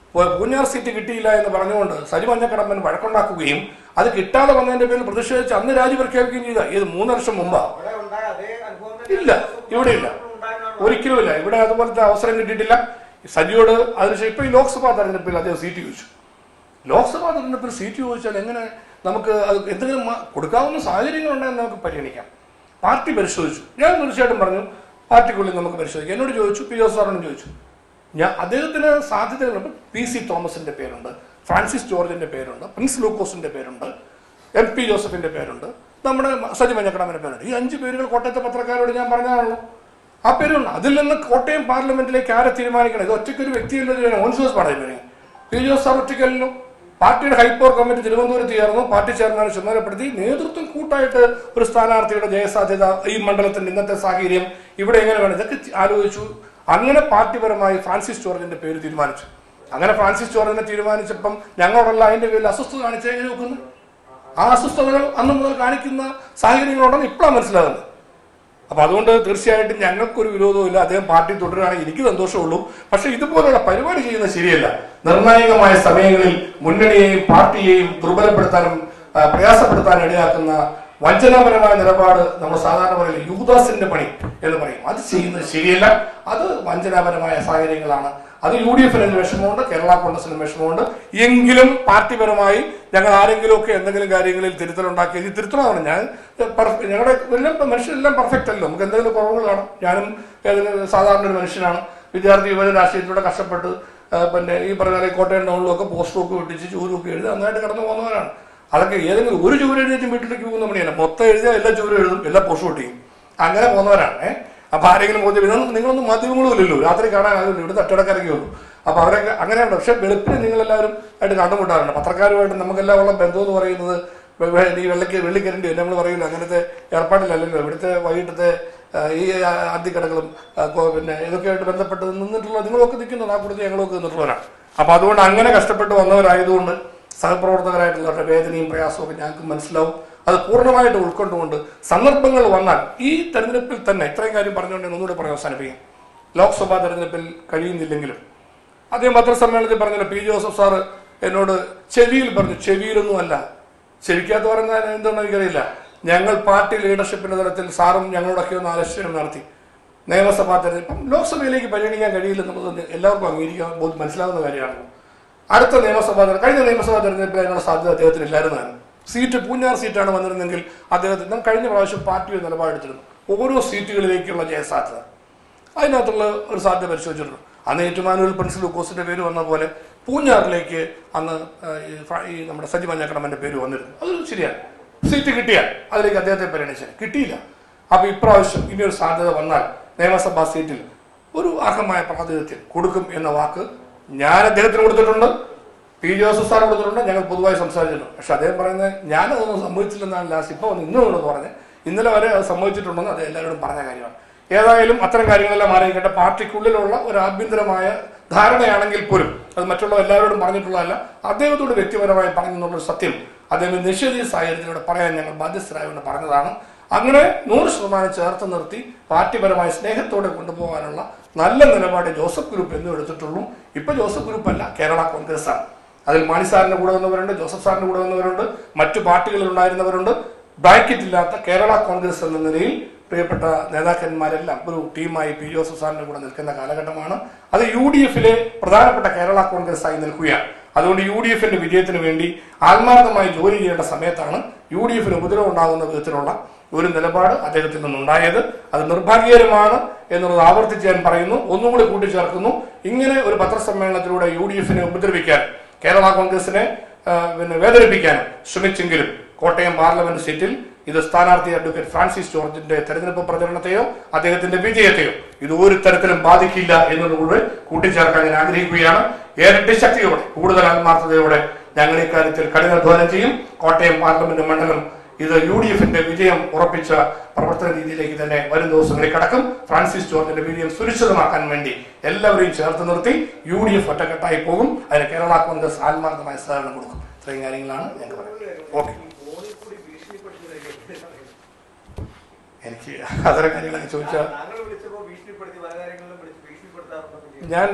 പൂഞ്ഞാർ സീറ്റ് കിട്ടിയില്ല എന്ന് പറഞ്ഞുകൊണ്ട് സജി മഞ്ഞക്കടമ്പൻ വഴക്കുണ്ടാക്കുകയും അത് കിട്ടാതെ വന്നതിന്റെ പേരിൽ പ്രതിഷേധിച്ച് അന്ന് രാജി പ്രഖ്യാപിക്കുകയും ചെയ്ത ഇത് 3 വർഷം മുമ്പാ. ഇല്ല, ഇവിടെ ഇല്ല, ഒരിക്കലുമില്ല. ഇവിടെ അതുപോലത്തെ അവസരം കിട്ടിയിട്ടില്ല സജിയോട്. അതിനുശേഷം ഇപ്പൊ ഈ ലോക്സഭാ തെരഞ്ഞെടുപ്പിൽ അദ്ദേഹം സീറ്റ് ചോദിച്ചു. ലോക്സഭാ തെരഞ്ഞെടുപ്പിൽ സീറ്റ് ചോദിച്ചാൽ എങ്ങനെ നമുക്ക് അത് എന്തെങ്കിലും കൊടുക്കാവുന്ന സാഹചര്യങ്ങളുണ്ടെന്ന് നമുക്ക് പരിഗണിക്കാം. പാർട്ടി പരിശോധിച്ചു. ഞാൻ തീർച്ചയായിട്ടും പറഞ്ഞു പാർട്ടിക്കുള്ളിൽ നമുക്ക് പരിശോധിക്കാം. എന്നോട് ചോദിച്ചു, പി ജോസ് സാറിനോട് ചോദിച്ചു. അദ്ദേഹത്തിന് സാധ്യതകളുണ്ട്. PC തോമസിന്റെ പേരുണ്ട്, ഫ്രാൻസിസ് ജോർജിന്റെ പേരുണ്ട്, പ്രിൻസ് ലൂക്കോസിന്റെ പേരുണ്ട്, MP ജോസഫിന്റെ പേരുണ്ട്, നമ്മുടെ സജി മഞ്ഞക്കടമ്പന്റെ പേരുണ്ട്. ഈ 5 പേരുകൾ കോട്ടയത്തെ പത്രക്കാരോട് ഞാൻ പറഞ്ഞാണല്ലോ. ആ പേരുണ്ട്. അതിൽ നിന്ന് കോട്ടയം പാർലമെന്റിലേക്ക് ആരെ തീരുമാനിക്കണം? ഇത് ഒറ്റയ്ക്കൊരു വ്യക്തിയല്ലോ. ഓൻസോസ് പറയുന്നത് പി ജോസ് സാർ ഒറ്റയ്ക്കല്ലോ. പാർട്ടിയുടെ ഹൈപ്പവർ കമ്മിറ്റി തിരുവനന്തപുരത്ത് ചേർന്നു. പാർട്ടി ചെയർമാനെ ചുമതലപ്പെടുത്തി നേതൃത്വം കൂട്ടായിട്ട് ഒരു സ്ഥാനാർത്ഥിയുടെ ജയസാധ്യത, ഈ മണ്ഡലത്തിന്റെ ഇന്നത്തെ സാഹചര്യം, ഇവിടെ എങ്ങനെ വേണം, ഇതൊക്കെ ആലോചിച്ചു. അങ്ങനെ പാർട്ടിപരമായി ഫ്രാൻസിസ് ജോർജിന്റെ പേര് തീരുമാനിച്ചു. അങ്ങനെ ഫ്രാൻസിസ് ജോർജിനെ തീരുമാനിച്ചപ്പം ഞങ്ങളോടല്ല അതിന്റെ പേരിൽ അസ്വസ്ഥത കാണിച്ച് എങ്ങനെ നോക്കുന്നു? ആ അസ്വസ്ഥതകൾ അന്ന് മുതൽ കാണിക്കുന്ന സാഹചര്യങ്ങളുണ്ടെന്ന് ഇപ്പോഴാണ് മനസ്സിലാകുന്നത്. അപ്പൊ അതുകൊണ്ട് തീർച്ചയായിട്ടും ഞങ്ങൾക്കൊരു വിരോധവും ഇല്ല. അദ്ദേഹം പാർട്ടി തുടരുകയാണെങ്കിൽ എനിക്ക് സന്തോഷമുള്ളൂ. പക്ഷെ ഇതുപോലുള്ള പരിപാടി ചെയ്യുന്നത് ശരിയല്ല. നിർണായകമായ സമയങ്ങളിൽ മുന്നണിയെയും പാർട്ടിയെയും ദുർബലപ്പെടുത്താനും പ്രയാസപ്പെടുത്താനും ഇടയാക്കുന്ന വഞ്ചനാപരമായ നിലപാട് നമ്മൾ സാധാരണ പറയില്ല, യൂദാസിന്റെ പണി എന്ന് പറയും. അത് ചെയ്യുന്നത് ശരിയല്ല. അത് വഞ്ചനാപരമായ സാഹചര്യങ്ങളാണ്. അത് UDFന് വിഷമമുണ്ട്, കേരള കോൺഗ്രസിന് വിഷമമുണ്ട്. എങ്കിലും പാർട്ടിപരമായി ഞങ്ങൾ ആരെങ്കിലും ഒക്കെ എന്തെങ്കിലും കാര്യങ്ങളിൽ തിരുത്തലുണ്ടാക്കി ഇത് തിരുത്തണമെന്ന് ഞാൻ ഞങ്ങളുടെ എല്ലാം മനുഷ്യരെല്ലാം പെർഫെക്റ്റ് അല്ലോ. നമുക്ക് എന്തെങ്കിലും കുറവുകൾ കാണും. ഞാനും സാധാരണ ഒരു മനുഷ്യനാണ്. വിദ്യാർത്ഥി യുവജന രാഷ്ട്രീയത്തിലൂടെ കഷ്ടപ്പെട്ട് പിന്നെ ഈ പറഞ്ഞ കോട്ടയം ടൗണിലൊക്കെ പോസ്റ്ററൊക്കെ ഒട്ടിച്ച് ചൂരൊക്കെ എഴുതി നന്നായിട്ട് കടന്നു പോകുന്നവരാണ്. അതൊക്കെ ഏതെങ്കിലും ഒരു ചൂര എഴുതിയിട്ടും വീട്ടിലേക്ക് പോകുന്ന പണിയല്ല. മൊത്തം എഴുതിയാൽ എല്ലാ ചൂരും എഴുതും, എല്ലാ പോസ്റ്റും ഒട്ടിക്കും, അങ്ങനെ പോകുന്നവരാണ്. അപ്പൊ ആരെങ്കിലും നിങ്ങളൊന്നും മാധ്യമങ്ങളും ഇല്ലല്ലോ, രാത്രി കാണാൻ ആരും ഇവിടെ തട്ടടക്കിറങ്ങി വന്നു. അപ്പൊ അവരൊക്കെ അങ്ങനെയുണ്ട്. പക്ഷെ വെളുപ്പിന് നിങ്ങളെല്ലാവരും ആയിട്ട് കണ്ടുമുട്ടാറുണ്ട്. പത്രക്കാരുമായിട്ട് നമുക്കെല്ലാം ഉള്ള ബന്ധം എന്ന് പറയുന്നത് ഈ വെള്ളിക്കരണ്ടി നമ്മൾ പറയില്ല, അങ്ങനത്തെ ഏർപ്പാടിലല്ലല്ലോ. ഇവിടുത്തെ വൈകിട്ടത്തെ ഈ അന്തിക്കടകളും പിന്നെ ഇതൊക്കെയായിട്ട് ബന്ധപ്പെട്ട് നിന്നിട്ടുള്ള നിങ്ങളൊക്കെ നിൽക്കുന്നത് ആ കൂടുതൽ ഞങ്ങളൊക്കെ നിന്നിട്ടുള്ളവരാണ്. അപ്പൊ അതുകൊണ്ട് അങ്ങനെ കഷ്ടപ്പെട്ട് വന്നവരായതുകൊണ്ട് സഹപ്രവർത്തകരായിട്ടുള്ളവരുടെ വേദനയും പ്രയാസവും ഒക്കെ ഞങ്ങൾക്ക് മനസ്സിലാവും. അത് പൂർണ്ണമായിട്ട് ഉൾക്കൊണ്ടുകൊണ്ട് സന്ദർഭങ്ങൾ വന്നാൽ ഈ തെരഞ്ഞെടുപ്പിൽ തന്നെ ഇത്രയും കാര്യം പറഞ്ഞുകൊണ്ട് ഒന്നുകൂടെ പറയാൻ അവസാനിപ്പിക്കും. ലോക്സഭാ തെരഞ്ഞെടുപ്പിൽ കഴിയുന്നില്ലെങ്കിലും അദ്ദേഹം പത്രസമ്മേളനത്തിൽ പറഞ്ഞല്ലോ, പി ജോസഫ് സാറ് എന്നോട് ചെവിയിൽ പറഞ്ഞു. ചെവിയിലൊന്നുമല്ല, ചെവിക്കകത്ത് പറഞ്ഞാൽ എന്താണെന്ന് എനിക്കറിയില്ല. ഞങ്ങൾ പാർട്ടി ലീഡർഷിപ്പിന്റെ തലത്തിൽ സാറും ഞങ്ങളോടൊക്കെ ഒന്ന് ആലോചന നടത്തി. നിയമസഭാ തെരഞ്ഞെടുപ്പ് ലോക്സഭയിലേക്ക് പരിഗണിക്കാൻ കഴിയില്ലെന്നുള്ളത് എല്ലാവർക്കും അംഗീകരിക്കാൻ മനസ്സിലാവുന്ന കാര്യമാണല്ലോ. അടുത്ത കഴിഞ്ഞ നിയമസഭാ തെരഞ്ഞെടുപ്പിൽ അതിനുള്ള സാധ്യത അദ്ദേഹത്തിന് ഇല്ലായിരുന്നതാണ്. സീറ്റ് പൂഞ്ഞാർ സീറ്റാണ് വന്നിരുന്നെങ്കിൽ അദ്ദേഹത്തിന് കഴിഞ്ഞ പ്രാവശ്യം പാർട്ടി ഒരു നിലപാടെടുത്തിരുന്നു. ഓരോ സീറ്റുകളിലേക്കുള്ള ജയസാധ്യത, അതിനകത്തുള്ള ഒരു സാധ്യത പരിശോധിച്ചിട്ടുണ്ട്. അന്ന് ഏറ്റുമാനൂരിൽ പ്രിൻസ് ലൂക്കോസിന്റെ പേര് വന്ന പോലെ പൂഞ്ഞാറിലേക്ക് അന്ന് ഈ നമ്മുടെ സജി മഞ്ഞക്കടമ്പന്റെ പേര് വന്നിരുന്നു. അത് ശരിയാണ്. സീറ്റ് കിട്ടിയാൽ അതിലേക്ക് അദ്ദേഹത്തെ പരിഗണിച്ചാൽ കിട്ടിയില്ല. അപ്പൊ ഇപ്രാവശ്യം ഇനിയൊരു സാധ്യത വന്നാൽ നിയമസഭാ സീറ്റിൽ ഒരു അർഹമായ പ്രാതിനിധ്യം കൊടുക്കും എന്ന വാക്ക് ഞാൻ അദ്ദേഹത്തിന് കൊടുത്തിട്ടുണ്ട്, പി ജോസഫ് സാർ കൊടുത്തിട്ടുണ്ട്, ഞങ്ങൾ പൊതുവായി സംസാരിച്ചിട്ടുണ്ട്. പക്ഷെ അദ്ദേഹം പറയുന്നത് ഞാനതൊന്നും സംഭവിച്ചില്ലെന്നാണ് ലാസ്റ്റ് ഇപ്പോൾ ഇന്നുണ്ടെന്ന് പറഞ്ഞ് ഇന്നലെ വരെ അത് സംഭവിച്ചിട്ടുണ്ടെന്ന് അത് എല്ലാവരോടും പറഞ്ഞ കാര്യമാണ്. ഏതായാലും അത്തരം കാര്യങ്ങളെല്ലാം മാറിയിരിക്കട്ടെ. പാർട്ടിക്കുള്ളിലുള്ള ഒരു ആഭ്യന്തരമായ ധാരണയാണെങ്കിൽ പോലും അത് മറ്റുള്ള എല്ലാവരോടും പറഞ്ഞിട്ടുള്ളതല്ല, അദ്ദേഹത്തോട് വ്യക്തിപരമായി പറഞ്ഞെന്നുള്ളൊരു സത്യം അദ്ദേഹം നിഷേധിച്ച സാഹചര്യത്തിലൂടെ പറയാൻ ഞങ്ങൾ ബാധ്യസ്ഥരായതുകൊണ്ട് പറഞ്ഞതാണ്. അങ്ങനെ 100% ചേർത്ത് നിർത്തി പാർട്ടിപരമായ സ്നേഹത്തോടെ കൊണ്ടുപോകാനുള്ള നല്ല നിലപാട് ജോസഫ് ഗ്രൂപ്പ് എന്നും എടുത്തിട്ടുള്ളൂ. ഇപ്പൊ ജോസഫ് ഗ്രൂപ്പ് അല്ല, കേരള കോൺഗ്രസ് ആണ്. അതിൽ മാണി സാറിന്റെ കൂടെ വന്നവരുണ്ട്, ജോസഫ് സാറിന്റെ കൂടെ വന്നവരുണ്ട്, മറ്റു പാർട്ടികളിൽ ഉണ്ടായിരുന്നവരുണ്ട്. ബ്രാക്കറ്റ് ഇല്ലാത്ത കേരള കോൺഗ്രസ് എന്ന നിലയിൽ പ്രിയപ്പെട്ട നേതാക്കന്മാരെല്ലാം ഒരു ടീമായി പി ജോസഫ് സാറിന്റെ കൂടെ നിൽക്കുന്ന കാലഘട്ടമാണ്. അത് UDFിലെ പ്രധാനപ്പെട്ട കേരള കോൺഗ്രസ് ആയി നിൽക്കുകയാണ്. അതുകൊണ്ട് UDFിന്റെ വിജയത്തിന് വേണ്ടി ആത്മാർത്ഥമായി ജോലി ചെയ്യേണ്ട സമയത്താണ് UDFിന് ഉപദ്രവം ഉണ്ടാകുന്ന വിധത്തിലുള്ള ഒരു നിലപാട് അദ്ദേഹത്തിൽ നിന്നുണ്ടായത്. അത് നിർഭാഗ്യകരമാണ് എന്നുള്ളത് ആവർത്തിച്ച് ഞാൻ പറയുന്നു. ഒന്നുകൂടി കൂട്ടിച്ചേർക്കുന്നു. ഇങ്ങനെ ഒരു പത്രസമ്മേളനത്തിലൂടെ UDFിനെ ഉപദ്രവിക്കാൻ, കേരള കോൺഗ്രസിനെ വേദനിപ്പിക്കാനും ശ്രമിച്ചെങ്കിലും കോട്ടയം പാർലമെന്റ് സീറ്റിൽ ഇത് സ്ഥാനാർത്ഥി അഡ്വക്കേറ്റ് ഫ്രാൻസിസ് ജോർജിന്റെ തെരഞ്ഞെടുപ്പ് പ്രചരണത്തെയോ അദ്ദേഹത്തിന്റെ വിജയത്തെയോ ഇത് ഒരു തരത്തിലും ബാധിക്കില്ല എന്നതുകൂടെ കൂട്ടിച്ചേർക്കാൻ ഞാൻ ആഗ്രഹിക്കുകയാണ്. ഇരട്ടി ശക്തിയോടെ, കൂടുതൽ ആത്മാർത്ഥതയോടെ ഞങ്ങൾ ഇക്കാര്യത്തിൽ കഠിനാധ്വാനം ചെയ്യും. കോട്ടയം പാർലമെന്റ് മണ്ഡലം ഇത് UDFിന്റെ വിജയം ഉറപ്പിച്ച പ്രവർത്തന രീതിയിലേക്ക് തന്നെ വരും ദിവസങ്ങളിൽ കടക്കും. ഫ്രാൻസിസ് ജോർജിന്റെ വിജയം സുരക്ഷിതമാക്കാൻ വേണ്ടി എല്ലാവരെയും ചേർത്ത് നിർത്തി UDF ഒറ്റക്കെട്ടായി പോകും. അതിന് കേരള കോൺഗ്രസ് ആത്മാർത്ഥമായ സഹകരണം കൊടുക്കും. ഇത്രയും കാര്യങ്ങളാണ് ഞങ്ങൾക്ക് പറയുന്നത്. ഓക്കെ, എനിക്ക് അത്തരം കാര്യങ്ങളൊക്കെ ചോദിച്ചാൽ ഞാൻ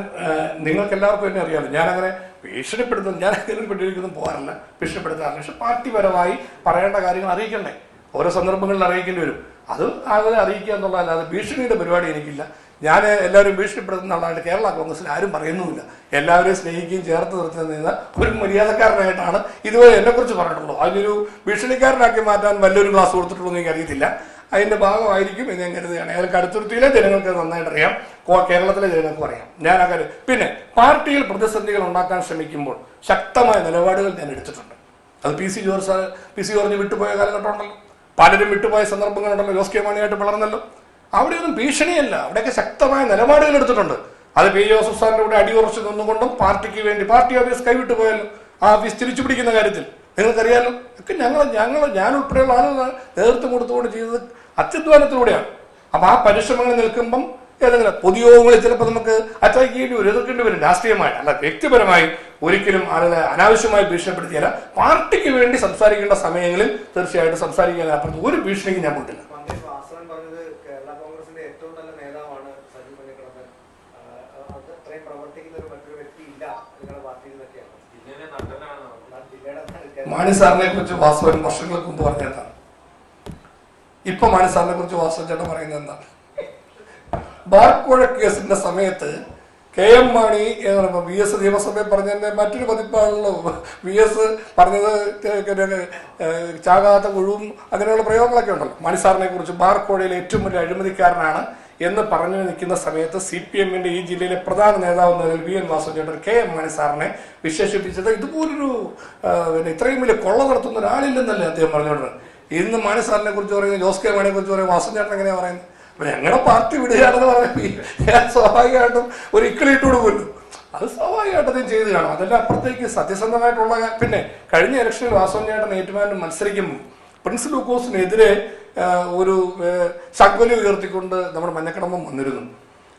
നിങ്ങൾക്ക് എല്ലാവർക്കും എന്നെ അറിയാമല്ലോ. ഞാനങ്ങനെ ഭീഷണിപ്പെടുത്തുന്നു, ഞാൻ ഭീഷണിപ്പെട്ടിരിക്കുന്നു പോകാറില്ല, ഭീഷണിപ്പെടുത്താറില്ല. പക്ഷെ പാർട്ടിപരമായി പറയേണ്ട കാര്യങ്ങൾ അറിയിക്കണ്ടേ, ഓരോ സന്ദർഭങ്ങളിൽ അറിയിക്കേണ്ടി വരും. അത് ആകെ അറിയിക്കുക എന്നുള്ളതല്ലാതെ ഭീഷണിയുടെ പരിപാടി എനിക്കില്ല. ഞാൻ എല്ലാവരും ഭീഷണിപ്പെടുത്തുന്ന ആളായിട്ട് കേരള കോൺഗ്രസിൽ ആരും പറയുന്നുമില്ല. എല്ലാവരെയും സ്നേഹിക്കുകയും ചേർത്ത് നിർത്തുന്ന ഒരു മര്യാദക്കാരനായിട്ടാണ് ഇതുവരെ എന്നെക്കുറിച്ച് പറഞ്ഞിട്ടുള്ളൂ. അതിനൊരു ഭീഷണിക്കാരനാക്കി മാറ്റാൻ വലിയൊരു ക്ലാസ് കൊടുത്തിട്ടുള്ളൂ എന്ന് എനിക്കറിയത്തില്ല. അതിന്റെ ഭാഗമായിരിക്കും എന്ന് ഞാൻ കരുതുകയാണ്. അയാൾ കടുത്തുരുത്തിയിലെ ജനങ്ങൾക്ക് നന്നായിട്ട് അറിയാം, കേരളത്തിലെ ജനങ്ങൾക്കും അറിയാം. ഞാൻ ആ കാര്യം പിന്നെ പാർട്ടിയിൽ പ്രതിസന്ധികൾ ഉണ്ടാക്കാൻ ശ്രമിക്കുമ്പോൾ ശക്തമായ നിലപാടുകൾ ഞാൻ എടുത്തിട്ടുണ്ട്. അത് പി സി ജോർജ് വിട്ടുപോയ കാലഘട്ടമുണ്ടല്ലോ, പലരും വിട്ടുപോയ സന്ദർഭങ്ങളുണ്ടല്ലോ, ജോസ് കെ മാണിയായിട്ട് വളർന്നല്ലോ. അവിടെയൊന്നും ഭീഷണിയല്ല, അവിടെയൊക്കെ ശക്തമായ നിലപാടുകൾ എടുത്തിട്ടുണ്ട്. അത് പി ജോസഫ് സാറിന്റെ കൂടെ അടിയുറച്ച് നിന്നുകൊണ്ടും പാർട്ടിക്ക് വേണ്ടി പാർട്ടി ഓഫീസ് കൈവിട്ടു പോയല്ലോ, ആ ഓഫീസ് തിരിച്ചു പിടിക്കുന്ന കാര്യത്തിൽ നിങ്ങൾക്കറിയാലോ. ഒക്കെ ഞാൻ ഉൾപ്പെടെയുള്ള ആളുകൾ നേതൃത്വം കൊടുത്തുകൊണ്ട് ചെയ്തത് അത്യുദ്ധാനത്തിലൂടെയാണ്. അപ്പൊ ആ പരിശ്രമങ്ങൾ നിൽക്കുമ്പം ഏതെങ്കിലും പൊതുയോഗങ്ങളിൽ ചിലപ്പോൾ നമുക്ക് അറ്റാക്ക് ചെയ്യേണ്ടി വരും, എതിർക്കേണ്ടി വരും, രാഷ്ട്രീയമായിട്ട് അല്ല വ്യക്തിപരമായി. ഒരിക്കലും ആളുകളെ അനാവശ്യമായി ഭീഷണിപ്പെടുത്തിയല്ല. പാർട്ടിക്ക് വേണ്ടി സംസാരിക്കേണ്ട സമയങ്ങളിൽ തീർച്ചയായിട്ടും സംസാരിക്കാൻ അപ്പുറത്ത് ഒരു ഭീഷണിക്ക് ഞാൻ പോയിട്ടില്ല. മാണി സാറിനെ കുറിച്ച് വാസവൻ വർഷങ്ങൾക്ക് മുമ്പ് പറഞ്ഞതാണ്. ഇപ്പൊ മാണി സാറിനെ കുറിച്ച് വാസവൻ ചേട്ടൻ പറയുന്നത് എന്താണ്? ബാർക്കോഴ കേസിന്റെ സമയത്ത് KM മാണി VS നിയമസഭയിൽ പറഞ്ഞതിന്റെ മറ്റൊരു പതിപ്പാണല്ലോ. VS പറഞ്ഞത് ചാകാത്ത കുഴുവും അങ്ങനെയുള്ള പ്രയോഗങ്ങളൊക്കെ ഉണ്ടല്ലോ. മാണി സാറിനെ കുറിച്ച് ബാർക്കോഴയിലെ ഏറ്റവും വലിയ അഴിമതിക്കാരനാണ് എന്ന് പറഞ്ഞു നിൽക്കുന്ന സമയത്ത് CPMന്റെ ഈ ജില്ലയിലെ പ്രധാന നേതാവ് എന്ന നിലയിൽ VN വാസവൻ ചേട്ടൻ KM മാണി സാറിനെ വിശേഷിപ്പിച്ചത് ഇതുപോലൊരു ഇത്രയും വലിയ കൊള്ള നടത്തുന്ന ഒരാളില്ലെന്നല്ലേ അദ്ദേഹം പറഞ്ഞുകൊണ്ടത്. ഇന്ന് മാണി സാറിനെ കുറിച്ച് പറയുന്നത്, ജോസ് കെ മാണിയെ കുറിച്ച് പറയുന്നത് വാസവൻ ചേട്ടൻ എങ്ങനെയാ പറയുന്നത്? അപ്പൊ ഞങ്ങളുടെ പാർട്ടി വിടുകയാണെന്ന് പറയുമ്പോൾ ഞാൻ സ്വാഭാവികമായിട്ടും ഒരു ഇക്കിളിട്ട് കൊടുക്കുമല്ലോ. അത് സ്വാഭാവികമായിട്ട് അദ്ദേഹം ചെയ്ത് കാണും. അതെല്ലാം അപ്പുറത്തേക്ക് സത്യസന്ധമായിട്ടുള്ള. പിന്നെ കഴിഞ്ഞ ഇലക്ഷനിൽ വാസവൻ ചേട്ടൻ ഏറ്റുമാനും മത്സരിക്കുമ്പോൾ പ്രിൻസ് ലൂക്കോസിനെതിരെ ഒരു ശങ്കുലി ഉയർത്തിക്കൊണ്ട് നമ്മുടെ മഞ്ഞക്കടമ്പം വന്നിരുന്നു.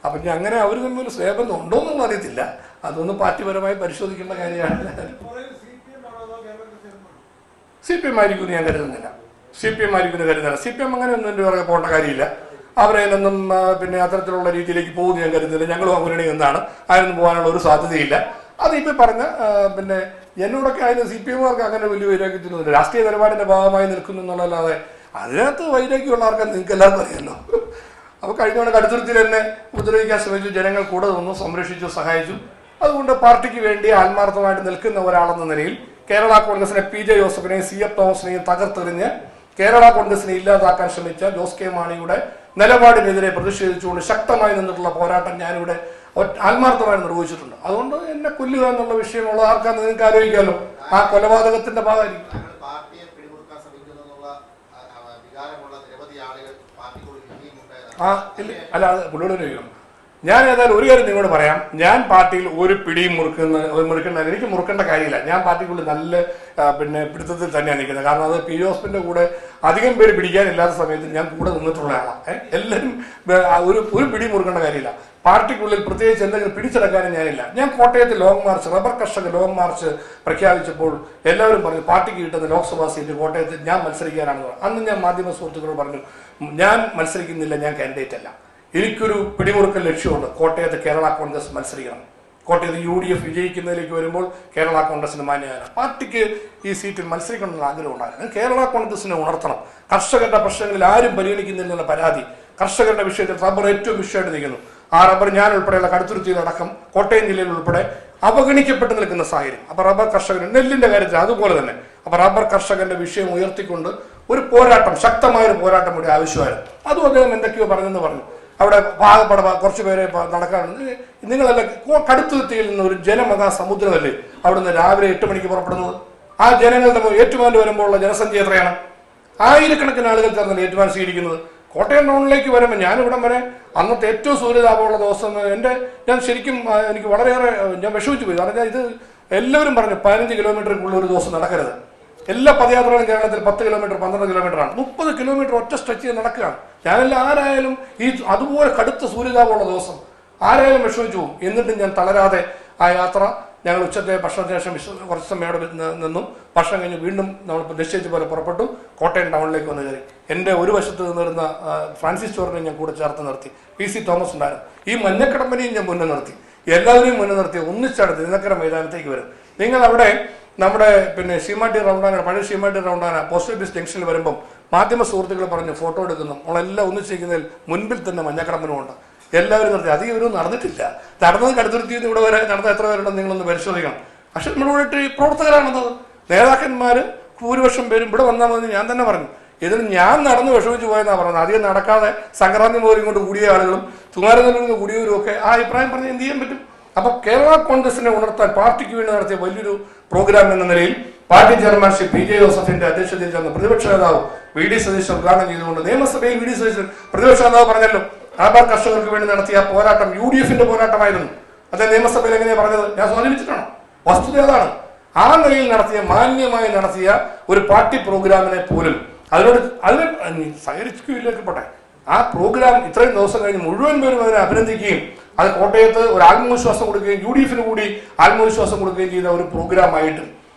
അപ്പൊ ഇനി അങ്ങനെ അവർ തമ്മിൽ സ്നേഹബന്ധം ഉണ്ടോ എന്നുള്ളത് അറിയത്തില്ല. അതൊന്നും പാർട്ടിപരമായി പരിശോധിക്കേണ്ട കാര്യമാണ്. CPM ആയിരിക്കും ഞാൻ കരുതുന്നില്ല. CPM കരുതുന്നില്ല. CPM അങ്ങനെ ഒന്നും എൻ്റെ പുറകെ പോകേണ്ട കാര്യമില്ല. അവരതിനൊന്നും പിന്നെ അത്തരത്തിലുള്ള രീതിയിലേക്ക് പോകുന്നു ഞാൻ കരുതുന്നില്ല. ഞങ്ങളും അങ്ങനെ നിന്നാണ്, അതിനൊന്നും പോകാനുള്ള ഒരു സാധ്യതയില്ല. അത് ഇപ്പം പറഞ്ഞ പിന്നെ എന്നോടൊക്കെ അതിന് CPM-കാർക്ക് അങ്ങനെ വലിയ വൈരാഗ്യത്തിനൊന്നുമില്ല. രാഷ്ട്രീയ നിലപാടിന്റെ ഭാഗമായി നിൽക്കുന്നു എന്നുള്ളതല്ലാതെ അതിനകത്ത് വൈരാഗ്യമുള്ള ആൾക്കാർ നിങ്ങൾക്ക് എല്ലാവർക്കും അറിയാമല്ലോ. അപ്പോൾ കഴിഞ്ഞ കടുത്തുരുത്തിൽ എന്നെ ഉപദ്രവിക്കാൻ ശ്രമിച്ചു, ജനങ്ങൾ കൂടെ നിന്നു, സംരക്ഷിച്ചു, സഹായിച്ചു. അതുകൊണ്ട് പാർട്ടിക്ക് വേണ്ടി ആത്മാർത്ഥമായിട്ട് നിൽക്കുന്ന ഒരാളെന്ന നിലയിൽ കേരള കോൺഗ്രസിനെ PJ ജോസഫിനെയും CF തോമസിനെയും തകർത്തെറിഞ്ഞ് കേരള കോൺഗ്രസിനെ ഇല്ലാതാക്കാൻ ശ്രമിച്ച ജോസ് കെ മാണിയുടെ നിലപാടിനെതിരെ പ്രതിഷേധിച്ചുകൊണ്ട് ശക്തമായി നിന്നിട്ടുള്ള പോരാട്ടം ഞാനിവിടെ ആത്മാർത്ഥമായി നിർവഹിച്ചിട്ടുണ്ട്. അതുകൊണ്ട് എന്നെ കൊല്ലുക എന്നുള്ള വിഷയമുള്ള ആർക്കാന്ന് നിങ്ങൾക്ക് ആലോചിക്കാമല്ലോ. ആ കൊലപാതകത്തിന്റെ ഭാഗമായിരിക്കും. അല്ല, അത് പുള്ളിയോട് ചോദിക്കണം. ഞാൻ ഏതായാലും ഒരു കാര്യം നിങ്ങളോട് പറയാം. ഞാൻ പാർട്ടിയിൽ ഒരു പിടിയും മുറുക്കുന്ന എനിക്ക് മുറുക്കേണ്ട കാര്യമില്ല. ഞാൻ പാർട്ടിക്കുള്ളിൽ നല്ല പിടുത്തത്തിൽ തന്നെയാണ് നിൽക്കുന്നത്. കാരണം അത് പി ജോസഫിന്റെ കൂടെ അധികം പേര് പിടിക്കാനില്ലാത്ത സമയത്ത് ഞാൻ കൂടെ നിന്നിട്ടുള്ള ആളാണ്. എല്ലാവരും ഒരു പിടി മുറുക്കേണ്ട കാര്യമില്ല. പാർട്ടിക്കുള്ളിൽ പ്രത്യേകിച്ച് എന്തെങ്കിലും പിടിച്ചെടുക്കാനും ഞാനില്ല. ഞാൻ കോട്ടയത്ത് ലോങ് മാർച്ച്, റബ്ബർ കർഷക ലോങ് മാർച്ച് പ്രഖ്യാപിച്ചപ്പോൾ എല്ലാവരും പറഞ്ഞു പാർട്ടിക്ക് കിട്ടുന്ന ലോക്സഭാ സീറ്റ് കോട്ടയത്ത് ഞാൻ മത്സരിക്കാനാണെന്ന് പറഞ്ഞു. അന്ന് ഞാൻ മാധ്യമ സുഹൃത്തുക്കളോട് പറഞ്ഞു, ഞാൻ മത്സരിക്കുന്നില്ല, ഞാൻ കാൻഡിഡേറ്റ് അല്ല. എനിക്കൊരു പിടിമുറുക്കൽ ലക്ഷ്യമുണ്ട്. കോട്ടയത്ത് കേരള കോൺഗ്രസ് മത്സരിക്കണം. കോട്ടയത്ത് UDF വിജയിക്കുന്നതിലേക്ക് വരുമ്പോൾ കേരള കോൺഗ്രസിന് മാന്യമാണ്. പാർട്ടിക്ക് ഈ സീറ്റിൽ മത്സരിക്കണമെന്ന് ആഗ്രഹം ഉണ്ടായിരുന്നു. കേരള കോൺഗ്രസിനെ ഉണർത്തണം. കർഷകരുടെ പ്രശ്നങ്ങളിൽ ആരും പരിഗണിക്കുന്നില്ലെന്നുള്ള പരാതി, കർഷകരുടെ വിഷയത്തിൽ റബ്ബർ ഏറ്റവും വിഷയമായിട്ട് നിൽക്കുന്നു. ആ റബ്ബർ ഞാൻ ഉൾപ്പെടെയുള്ള കടുത്തുരുത്തിയിലടക്കം കോട്ടയം ജില്ലയിൽ ഉൾപ്പെടെ അവഗണിക്കപ്പെട്ട് നിൽക്കുന്ന സാഹചര്യം. അപ്പൊ റബ്ബർ കർഷകർ നെല്ലിന്റെ കാര്യത്തിൽ അതുപോലെ തന്നെ. അപ്പൊ റബ്ബർ കർഷകന്റെ വിഷയം ഉയർത്തിക്കൊണ്ട് ഒരു പോരാട്ടം, ശക്തമായൊരു പോരാട്ടം കൂടി ആവശ്യമായിരുന്നു. അതും അദ്ദേഹം എന്തൊക്കെയോ പറഞ്ഞെന്ന് പറഞ്ഞു. അവിടെ പാകപ്പെട കുറച്ചു പേരെ നടക്കാറുണ്ട്. നിങ്ങളല്ല, കടുത്തുരുത്തിയിൽ നിന്ന് ഒരു ജനമഹാസമുദ്രമല്ലേ അവിടുന്ന് രാവിലെ 8 മണിക്ക് പുറപ്പെടുന്നത്. ആ ജനങ്ങളുടെ ഏറ്റുമാനൂർ വരുമ്പോഴുള്ള ജനസംഖ്യ എത്രയാണ്? ആയിരക്കണക്കിന് ആളുകൾ ചേർന്നല്ലേ ഏറ്റുമാനൂർ സ്വീകരിക്കുന്നത്. കോട്ടയം ടൗണിലേക്ക് വരുമ്പോൾ ഞാനിവിടം വരെ അന്നത്തെ ഏറ്റവും സൂര്യതാപമുള്ള ദിവസം ഞാൻ ശരിക്കും എനിക്ക് വളരെയേറെ ഞാൻ വിഷമിച്ചു പോയി. കാരണം ഇത് എല്ലാവരും പറഞ്ഞു 15 കിലോമീറ്ററിലുള്ള ഒരു ദിവസം നടക്കരുത്. എല്ലാ പദയാത്രകളും കേരളത്തിൽ 10 കിലോമീറ്റർ 12 കിലോമീറ്ററാണ്. 30 കിലോമീറ്റർ ഒറ്റ സ്ട്രെച്ച് ചെയ്ത് നടക്കുകയാണ്. ഞാനെല്ലാം ആരായാലും ഈ അതുപോലെ കടുത്ത സൂര്യതാപമുള്ള ദിവസം ആരായാലും വിഷമിച്ചു പോകും. എന്നിട്ടും ഞാൻ തളരാതെ ആ യാത്ര ഞങ്ങൾ ഉച്ചത്തെ ഭക്ഷണത്തിന് ശേഷം കുറച്ച് സമയം അവിടെ നിന്നും ഭക്ഷണം കഴിഞ്ഞ് വീണ്ടും നമ്മൾ നിശ്ചയിച്ച പോലെ പുറപ്പെട്ടു. കോട്ടയം ടൗണിലേക്ക് വന്ന് കയറി. എൻ്റെ ഒരു വശത്ത് നിന്നിരുന്ന ഫ്രാൻസിസ് ചോറിനെ ഞാൻ കൂടെ ചേർത്ത് നിർത്തി. PC തോമസ് ഉണ്ടായിരുന്നു. ഈ മഞ്ഞക്കടമ്പനെയും ഞാൻ മുന്നേ നിർത്തി. എല്ലാവരെയും മുന്നേ നിർത്തി ഒന്നിച്ചടുത്ത് ദിനക്കര മൈതാനത്തേക്ക് വരും. നിങ്ങൾ അവിടെ നമ്മുടെ ശീമാട്ടി റൗണ്ടാന, പഴയ ശീമാട്ടി റൗണ്ടാന പോസ്റ്റ് ഓഫീസ് ജംഗ്ഷനിൽ വരുമ്പം മാധ്യമ സുഹൃത്തുക്കൾ പറഞ്ഞു ഫോട്ടോ എടുക്കുന്നു. നമ്മളെല്ലാം ഒന്നിച്ചിരിക്കുന്നതിൽ മുൻപിൽ തന്നെ മഞ്ഞക്കടമ്പനുമുണ്ട്. എല്ലാവരും നിർത്തി. അധികം ഇവരും നടന്നിട്ടില്ല. നടന്നത് കടുത്തുരുത്തിന്ന് ഇവിടെ വരെ നടന്ന എത്ര പേരുണ്ടെന്ന് നിങ്ങളൊന്ന് പരിശോധിക്കണം. പക്ഷെ നമ്മുടെ കൂടെ പ്രവർത്തകരാണെന്നത് നേതാക്കന്മാര് ഭൂരിപക്ഷം പേരും ഇവിടെ വന്നാൽ മതി ഞാൻ തന്നെ പറഞ്ഞു. ഇതിന് ഞാൻ നടന്ന് വിഷമിച്ച് പോയെന്നാണ് പറഞ്ഞത്. അധികം നടക്കാതെ സംക്രാന്തി മുതൽ കൊണ്ട് കൂടിയ ആളുകളും തുങ്ങാരനെല്ലിൽ കൂടിയവരും ഒക്കെ ആ അഭിപ്രായം പറഞ്ഞ് എന്ത് ചെയ്യാൻ പറ്റും? അപ്പൊ കേരള കോൺഗ്രസിനെ ഉണർത്താൻ പാർട്ടിക്ക് വേണ്ടി നടത്തിയ വലിയൊരു പ്രോഗ്രാം എന്ന നിലയിൽ പാർട്ടി ചെയർമാൻ ശ്രീ PJ ജോസഫിന്റെ അധ്യക്ഷതയിൽ ചേർന്ന പ്രതിപക്ഷ നേതാവ് VD സതീശൻ ഉദ്ഘാടനം ചെയ്തുകൊണ്ട് നിയമസഭയിൽ VD സതീശൻ പ്രതിപക്ഷ നേതാവ് പറഞ്ഞല്ലോ റബ്ബർ കർഷകർക്ക് വേണ്ടി നടത്തിയ പോരാട്ടം UDF-ന്റെ പോരാട്ടമായിരുന്നു. അദ്ദേഹം നിയമസഭയിൽ എങ്ങനെയാ പറഞ്ഞത്? ഞാൻ സ്വാധീനിച്ചിട്ടാണോ? വസ്തുത അതാണ്. ആ നിലയിൽ മാന്യമായി നടത്തിയ ഒരു പാർട്ടി പ്രോഗ്രാമിനെ പോലും അതിന് സഹകരിക്കുകയില്ലേക്കട്ടെ. ആ പ്രോഗ്രാം ഇത്രയും ദിവസം കഴിഞ്ഞ് മുഴുവൻ പേരും അതിനെ അഭിനന്ദിക്കുകയും അത് കോട്ടയത്ത് ഒരു ആത്മവിശ്വാസം കൊടുക്കുകയും UDF-ന് കൂടി ആത്മവിശ്വാസം കൊടുക്കുകയും ചെയ്ത ഒരു പ്രോഗ്രാമായിട്ട്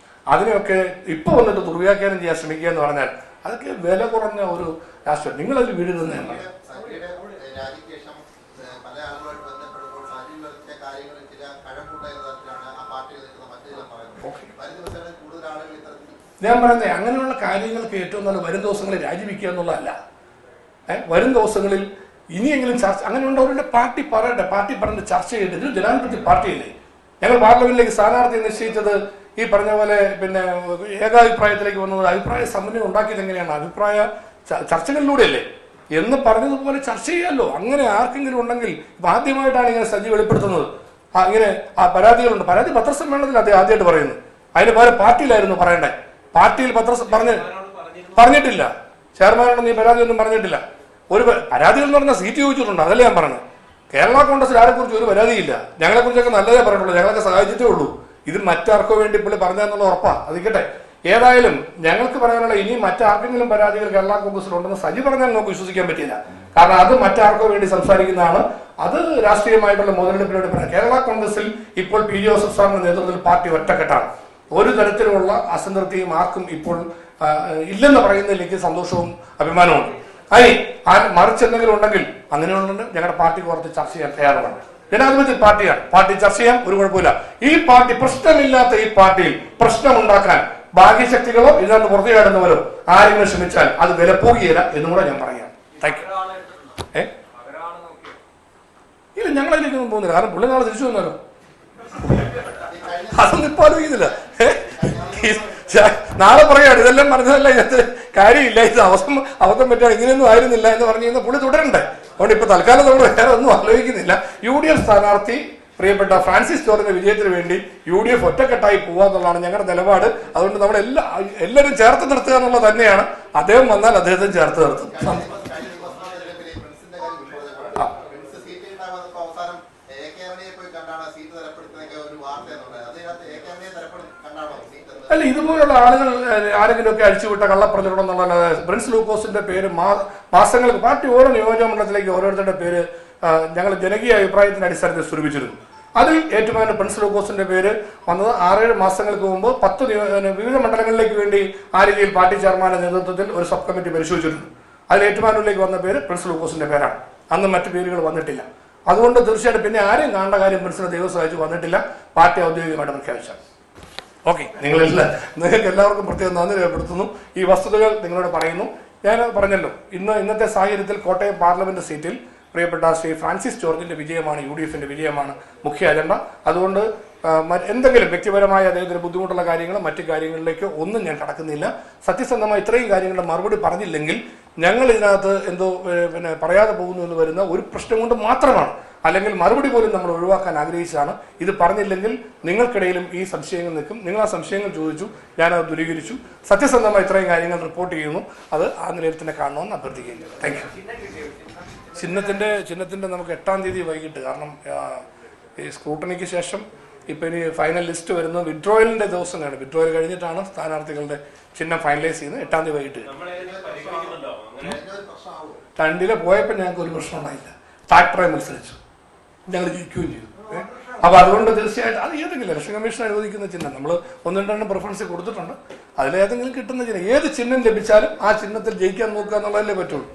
അതിനെയൊക്കെ ഇപ്പൊ വന്നിട്ട് ദുർവ്യാഖ്യാനം ചെയ്യാൻ ശ്രമിക്കുക എന്ന് പറഞ്ഞാൽ അതൊക്കെ വില കുറഞ്ഞ ഒരു രാഷ്ട്രീയം. നിങ്ങളതിൽ വീഴുന്നതല്ല. ഞാൻ പറയുന്നത് അങ്ങനെയുള്ള കാര്യങ്ങൾക്ക് ഏറ്റവും നല്ല വരും ദിവസങ്ങളിൽ രാജിവെക്കുക എന്നുള്ളതല്ല. വരും ദിവസങ്ങളിൽ ഇനിയെങ്കിലും ചർച്ച അങ്ങനെ ഉണ്ടാവുന്ന പാർട്ടി പറയട്ടെ, പാർട്ടി പറഞ്ഞ് ചർച്ച ചെയ്തിട്ട് ഇത് ജനാധിപത്യ പാർട്ടിയല്ലേ. ഞങ്ങൾ പാർലമെന്റിലേക്ക് സ്ഥാനാർത്ഥിയെ നിശ്ചയിച്ചത് ഈ പറഞ്ഞ പോലെ ഏകാഭിപ്രായത്തിലേക്ക് വന്നത് അഭിപ്രായ സമന്വയം ഉണ്ടാക്കിയത് എങ്ങനെയാണ്? അഭിപ്രായ ചർച്ചകളിലൂടെയല്ലേ എന്ന് പറഞ്ഞതുപോലെ ചർച്ച ചെയ്യാമല്ലോ. അങ്ങനെ ആർക്കെങ്കിലും ഉണ്ടെങ്കിൽ ഇപ്പൊ ആദ്യമായിട്ടാണ് ഇങ്ങനെ സജി വെളിപ്പെടുത്തുന്നത്. ഇങ്ങനെ ആ പരാതികളുണ്ട്. പരാതി പത്രസമ്മേളനത്തിൽ അദ്ദേഹം ആദ്യമായിട്ട് പറയുന്നു. അതിന് പകരം പാർട്ടിയിലായിരുന്നു പറയണ്ടേ. പാർട്ടിയിൽ പറഞ്ഞിട്ടില്ല. ചെയർമാനോട് ഈ പരാതി ഒന്നും പറഞ്ഞിട്ടില്ല. ഒരു പരാതികൾ എന്ന് പറഞ്ഞാൽ സീറ്റ് ചോദിച്ചിട്ടുണ്ട്. അതല്ലേ ഞാൻ പറഞ്ഞത്. കേരള കോൺഗ്രസിൽ ആരെക്കുറിച്ച് ഒരു പരാതിയില്ല. ഞങ്ങളെക്കുറിച്ചൊക്കെ നല്ലതേ പറഞ്ഞിട്ടുള്ളൂ. ഞങ്ങളൊക്കെ സഹായിച്ചിട്ടേ ഉള്ളൂ. ഇത് മറ്റാർക്കോ വേണ്ടി പുള്ളി പറഞ്ഞെന്നുള്ള ഉറപ്പാ. അതിക്കട്ടെ. ഏതായാലും ഞങ്ങൾക്ക് പറയാനുള്ള ഇനി മറ്റാർക്കെങ്കിലും പരാതികൾ കേരള കോൺഗ്രസിലുണ്ടെന്ന് സജി പറഞ്ഞാൽ നമുക്ക് വിശ്വസിക്കാൻ പറ്റില്ല. കാരണം അത് മറ്റാർക്കോ വേണ്ടി സംസാരിക്കുന്നതാണ്. അത് രാഷ്ട്രീയമായിട്ടുള്ള മുതലെടുപ്പിലൂടെ പറയാം. കേരള കോൺഗ്രസിൽ ഇപ്പോൾ PJ ജോസഫ് സാറിന്റെ നേതൃത്വത്തിൽ പാർട്ടി ഒറ്റക്കെട്ടാണ്. ഒരു തരത്തിലുള്ള അസംതൃപ്തിയും ആർക്കും ഇപ്പോൾ ഇല്ലെന്ന് പറയുന്നതിലേക്ക് സന്തോഷവും അഭിമാനവും ഉണ്ട്. മറിച്ച് എന്തെങ്കിലും ഉണ്ടെങ്കിൽ അങ്ങനെയുണ്ടെങ്കിൽ ഞങ്ങളുടെ പാർട്ടി പുറത്ത് ചർച്ച ചെയ്യാൻ തയ്യാറാണ്. ജനാധിപത്യ പാർട്ടിയാണ്. പാർട്ടി ചർച്ച ചെയ്യാം, ഒരു കുഴപ്പമില്ല. ഈ പാർട്ടി പ്രശ്നമില്ലാത്ത ഈ പാർട്ടിയിൽ പ്രശ്നമുണ്ടാക്കാൻ ഭാഗ്യശക്തികളോ ഇതിനകത്ത് പുറത്തു ചാടുന്നവരോ ആരെങ്കിലും ശ്രമിച്ചാൽ അത് വിലപ്പോകുകയില്ല എന്നും കൂടെ ഞാൻ പറയാം. Thank you. ഇല്ല, ഞങ്ങളതിലേക്കൊന്നും പോകുന്നില്ല. കാരണം പുള്ളി നാളെ തിരിച്ചു വന്നാലോ, അതൊന്നും ഇപ്പൊ ആലോചിക്കുന്നില്ല. നാളെ പറയാണ് ഇതെല്ലാം പറഞ്ഞതല്ല, ഇതിനകത്ത് കാര്യമില്ല, ഇത് അബദ്ധം പറ്റാൻ ഇങ്ങനെയൊന്നും ആയിരുന്നില്ല എന്ന് പറഞ്ഞു കഴിഞ്ഞാൽ പുള്ളി തുടരണ്ടേ. അതുകൊണ്ട് ഇപ്പൊ തൽക്കാലം നമ്മൾ വേറെ ഒന്നും ആലോചിക്കുന്നില്ല. UDF സ്ഥാനാർത്ഥി പ്രിയപ്പെട്ട ഫ്രാൻസിസ് ജോർജിന്റെ വിജയത്തിന് വേണ്ടി UDF ഒറ്റക്കെട്ടായി പോവാന്നുള്ളതാണ് ഞങ്ങളുടെ നിലപാട്. അതുകൊണ്ട് നമ്മൾ എല്ലാവരും ചേർത്ത് നിർത്തുക എന്നുള്ളത് തന്നെയാണ്. അദ്ദേഹം വന്നാൽ അദ്ദേഹത്തിന് ചേർത്ത് നിർത്തും. അല്ല, ഇതുപോലുള്ള ആളുകൾ ആരെങ്കിലുമൊക്കെ അഴിച്ചുവിട്ട കള്ളപ്രചരണം എന്നുള്ള പ്രിൻസ് ലൂക്കോസിന്റെ പേര് മാസങ്ങൾക്ക് പാർട്ടി ഓരോ നിയോജക മണ്ഡലത്തിലേക്ക് ഓരോരുത്തരുടെ പേര് ഞങ്ങൾ ജനകീയ അഭിപ്രായത്തിന്റെ അടിസ്ഥാനത്തിൽ സ്വരൂപിച്ചിരുന്നു. അതിൽ ഏറ്റുമാനൂർ പ്രിൻസ് ലൂക്കോസിന്റെ പേര് വന്നത് 6-7 മാസങ്ങൾക്ക് മുമ്പ് 10 വിവിധ മണ്ഡലങ്ങളിലേക്ക് വേണ്ടി ആ രീതിയിൽ പാർട്ടി ചെയർമാന്റെ നേതൃത്വത്തിൽ ഒരു സബ് കമ്മിറ്റി പരിശോധിച്ചിരുന്നു. അതിൽ ഏറ്റുമാനൂരിലേക്ക് വന്ന പേര് പ്രിൻസ് ലൂക്കോസിന്റെ പേരാണ്. അന്ന് മറ്റു പേരുകൾ വന്നിട്ടില്ല. അതുകൊണ്ട് തീർച്ചയായിട്ടും പിന്നെ ആരെയും കാണേണ്ട കാര്യം പ്രിൻസിന് ദിവസം അയച്ചു വന്നിട്ടില്ല. പാർട്ടി ഔദ്യോഗികമായിട്ട് പ്രഖ്യാപിച്ചാൽ ഓക്കെ. നിങ്ങൾക്ക് എല്ലാവർക്കും പ്രത്യേകം നന്ദി രേഖപ്പെടുത്തുന്നു. ഈ വസ്തുതകൾ നിങ്ങളോട് പറയുന്നു. ഞാൻ പറഞ്ഞല്ലോ, ഇന്നത്തെ സാഹചര്യത്തിൽ കോട്ടയം പാർലമെന്റ് സീറ്റിൽ പ്രിയപ്പെട്ട ശ്രീ ഫ്രാൻസിസ് ജോർജിന്റെ വിജയമാണ്, UDFന്റെ വിജയമാണ് മുഖ്യ അജണ്ട. അതുകൊണ്ട് എന്തെങ്കിലും വ്യക്തിപരമായ അദ്ദേഹത്തിന് ബുദ്ധിമുട്ടുള്ള കാര്യങ്ങൾ മറ്റു കാര്യങ്ങളിലേക്ക് ഒന്നും ഞാൻ കടക്കുന്നില്ല. സത്യസന്ധമായി ഇത്രയും കാര്യങ്ങളുടെ മറുപടി പറഞ്ഞില്ലെങ്കിൽ ഞങ്ങൾ ഇതിനകത്ത് എന്തോ പറയാതെ പോകുന്നു എന്ന് വരുന്ന ഒരു പ്രശ്നം കൊണ്ട് മാത്രമാണ്. അല്ലെങ്കിൽ മറുപടി പോലും നമ്മൾ ഒഴിവാക്കാൻ ആഗ്രഹിച്ചതാണ്. ഇത് പറഞ്ഞില്ലെങ്കിൽ നിങ്ങൾക്കിടയിലും ഈ സംശയങ്ങൾ നിൽക്കും. നിങ്ങൾ ആ സംശയങ്ങൾ ചോദിച്ചു, ഞാനത് ദൂരീകരിച്ചു. സത്യസന്ധമായി ഇത്രയും കാര്യങ്ങൾ റിപ്പോർട്ട് ചെയ്യുന്നു. അത് ആ നിലയിൽ തന്നെ കാണണമെന്ന് അഭ്യർത്ഥിക്കുകയും താങ്ക് യു. ചിഹ്നത്തിന്റെ നമുക്ക് 8-ാം തീയതി വൈകിട്ട്, കാരണം ഈ സ്ക്രൂട്ടണിക്ക് ശേഷം ഇപ്പം ഇനി ഫൈനൽ ലിസ്റ്റ് വരുന്നത് വിഡ്രോയലിന്റെ ദിവസമാണ്. വിഡ്രോയൽ കഴിഞ്ഞിട്ടാണ് സ്ഥാനാർത്ഥികളുടെ ചിഹ്നം ഫൈനലൈസ് ചെയ്യുന്നത്. 8-ാം തീയതി വൈകിട്ട്. ടണ്ടിലെ പോയപ്പോൾ ഞങ്ങൾക്ക് ഒരു പ്രശ്നം ഉണ്ടായില്ല. ഫാക്ടറായി മത്സരിച്ചു, ഞങ്ങൾ ജയിക്കുകയും ചെയ്തു. അപ്പൊ അതുകൊണ്ട് തീർച്ചയായിട്ടും അത് ഏതെങ്കിലും ഇലക്ഷൻ കമ്മീഷൻ അനുവദിക്കുന്ന ചിഹ്നം നമ്മൾ 1-2 പ്രിഫറൻസ് കൊടുത്തിട്ടുണ്ട്. അതിലേതെങ്കിലും കിട്ടുന്ന ചിഹ്നം, ഏത് ചിഹ്നം ലഭിച്ചാലും ആ ചിഹ്നത്തിൽ ജയിക്കാൻ നോക്കുക എന്നുള്ളതല്ലേ പറ്റുള്ളൂ.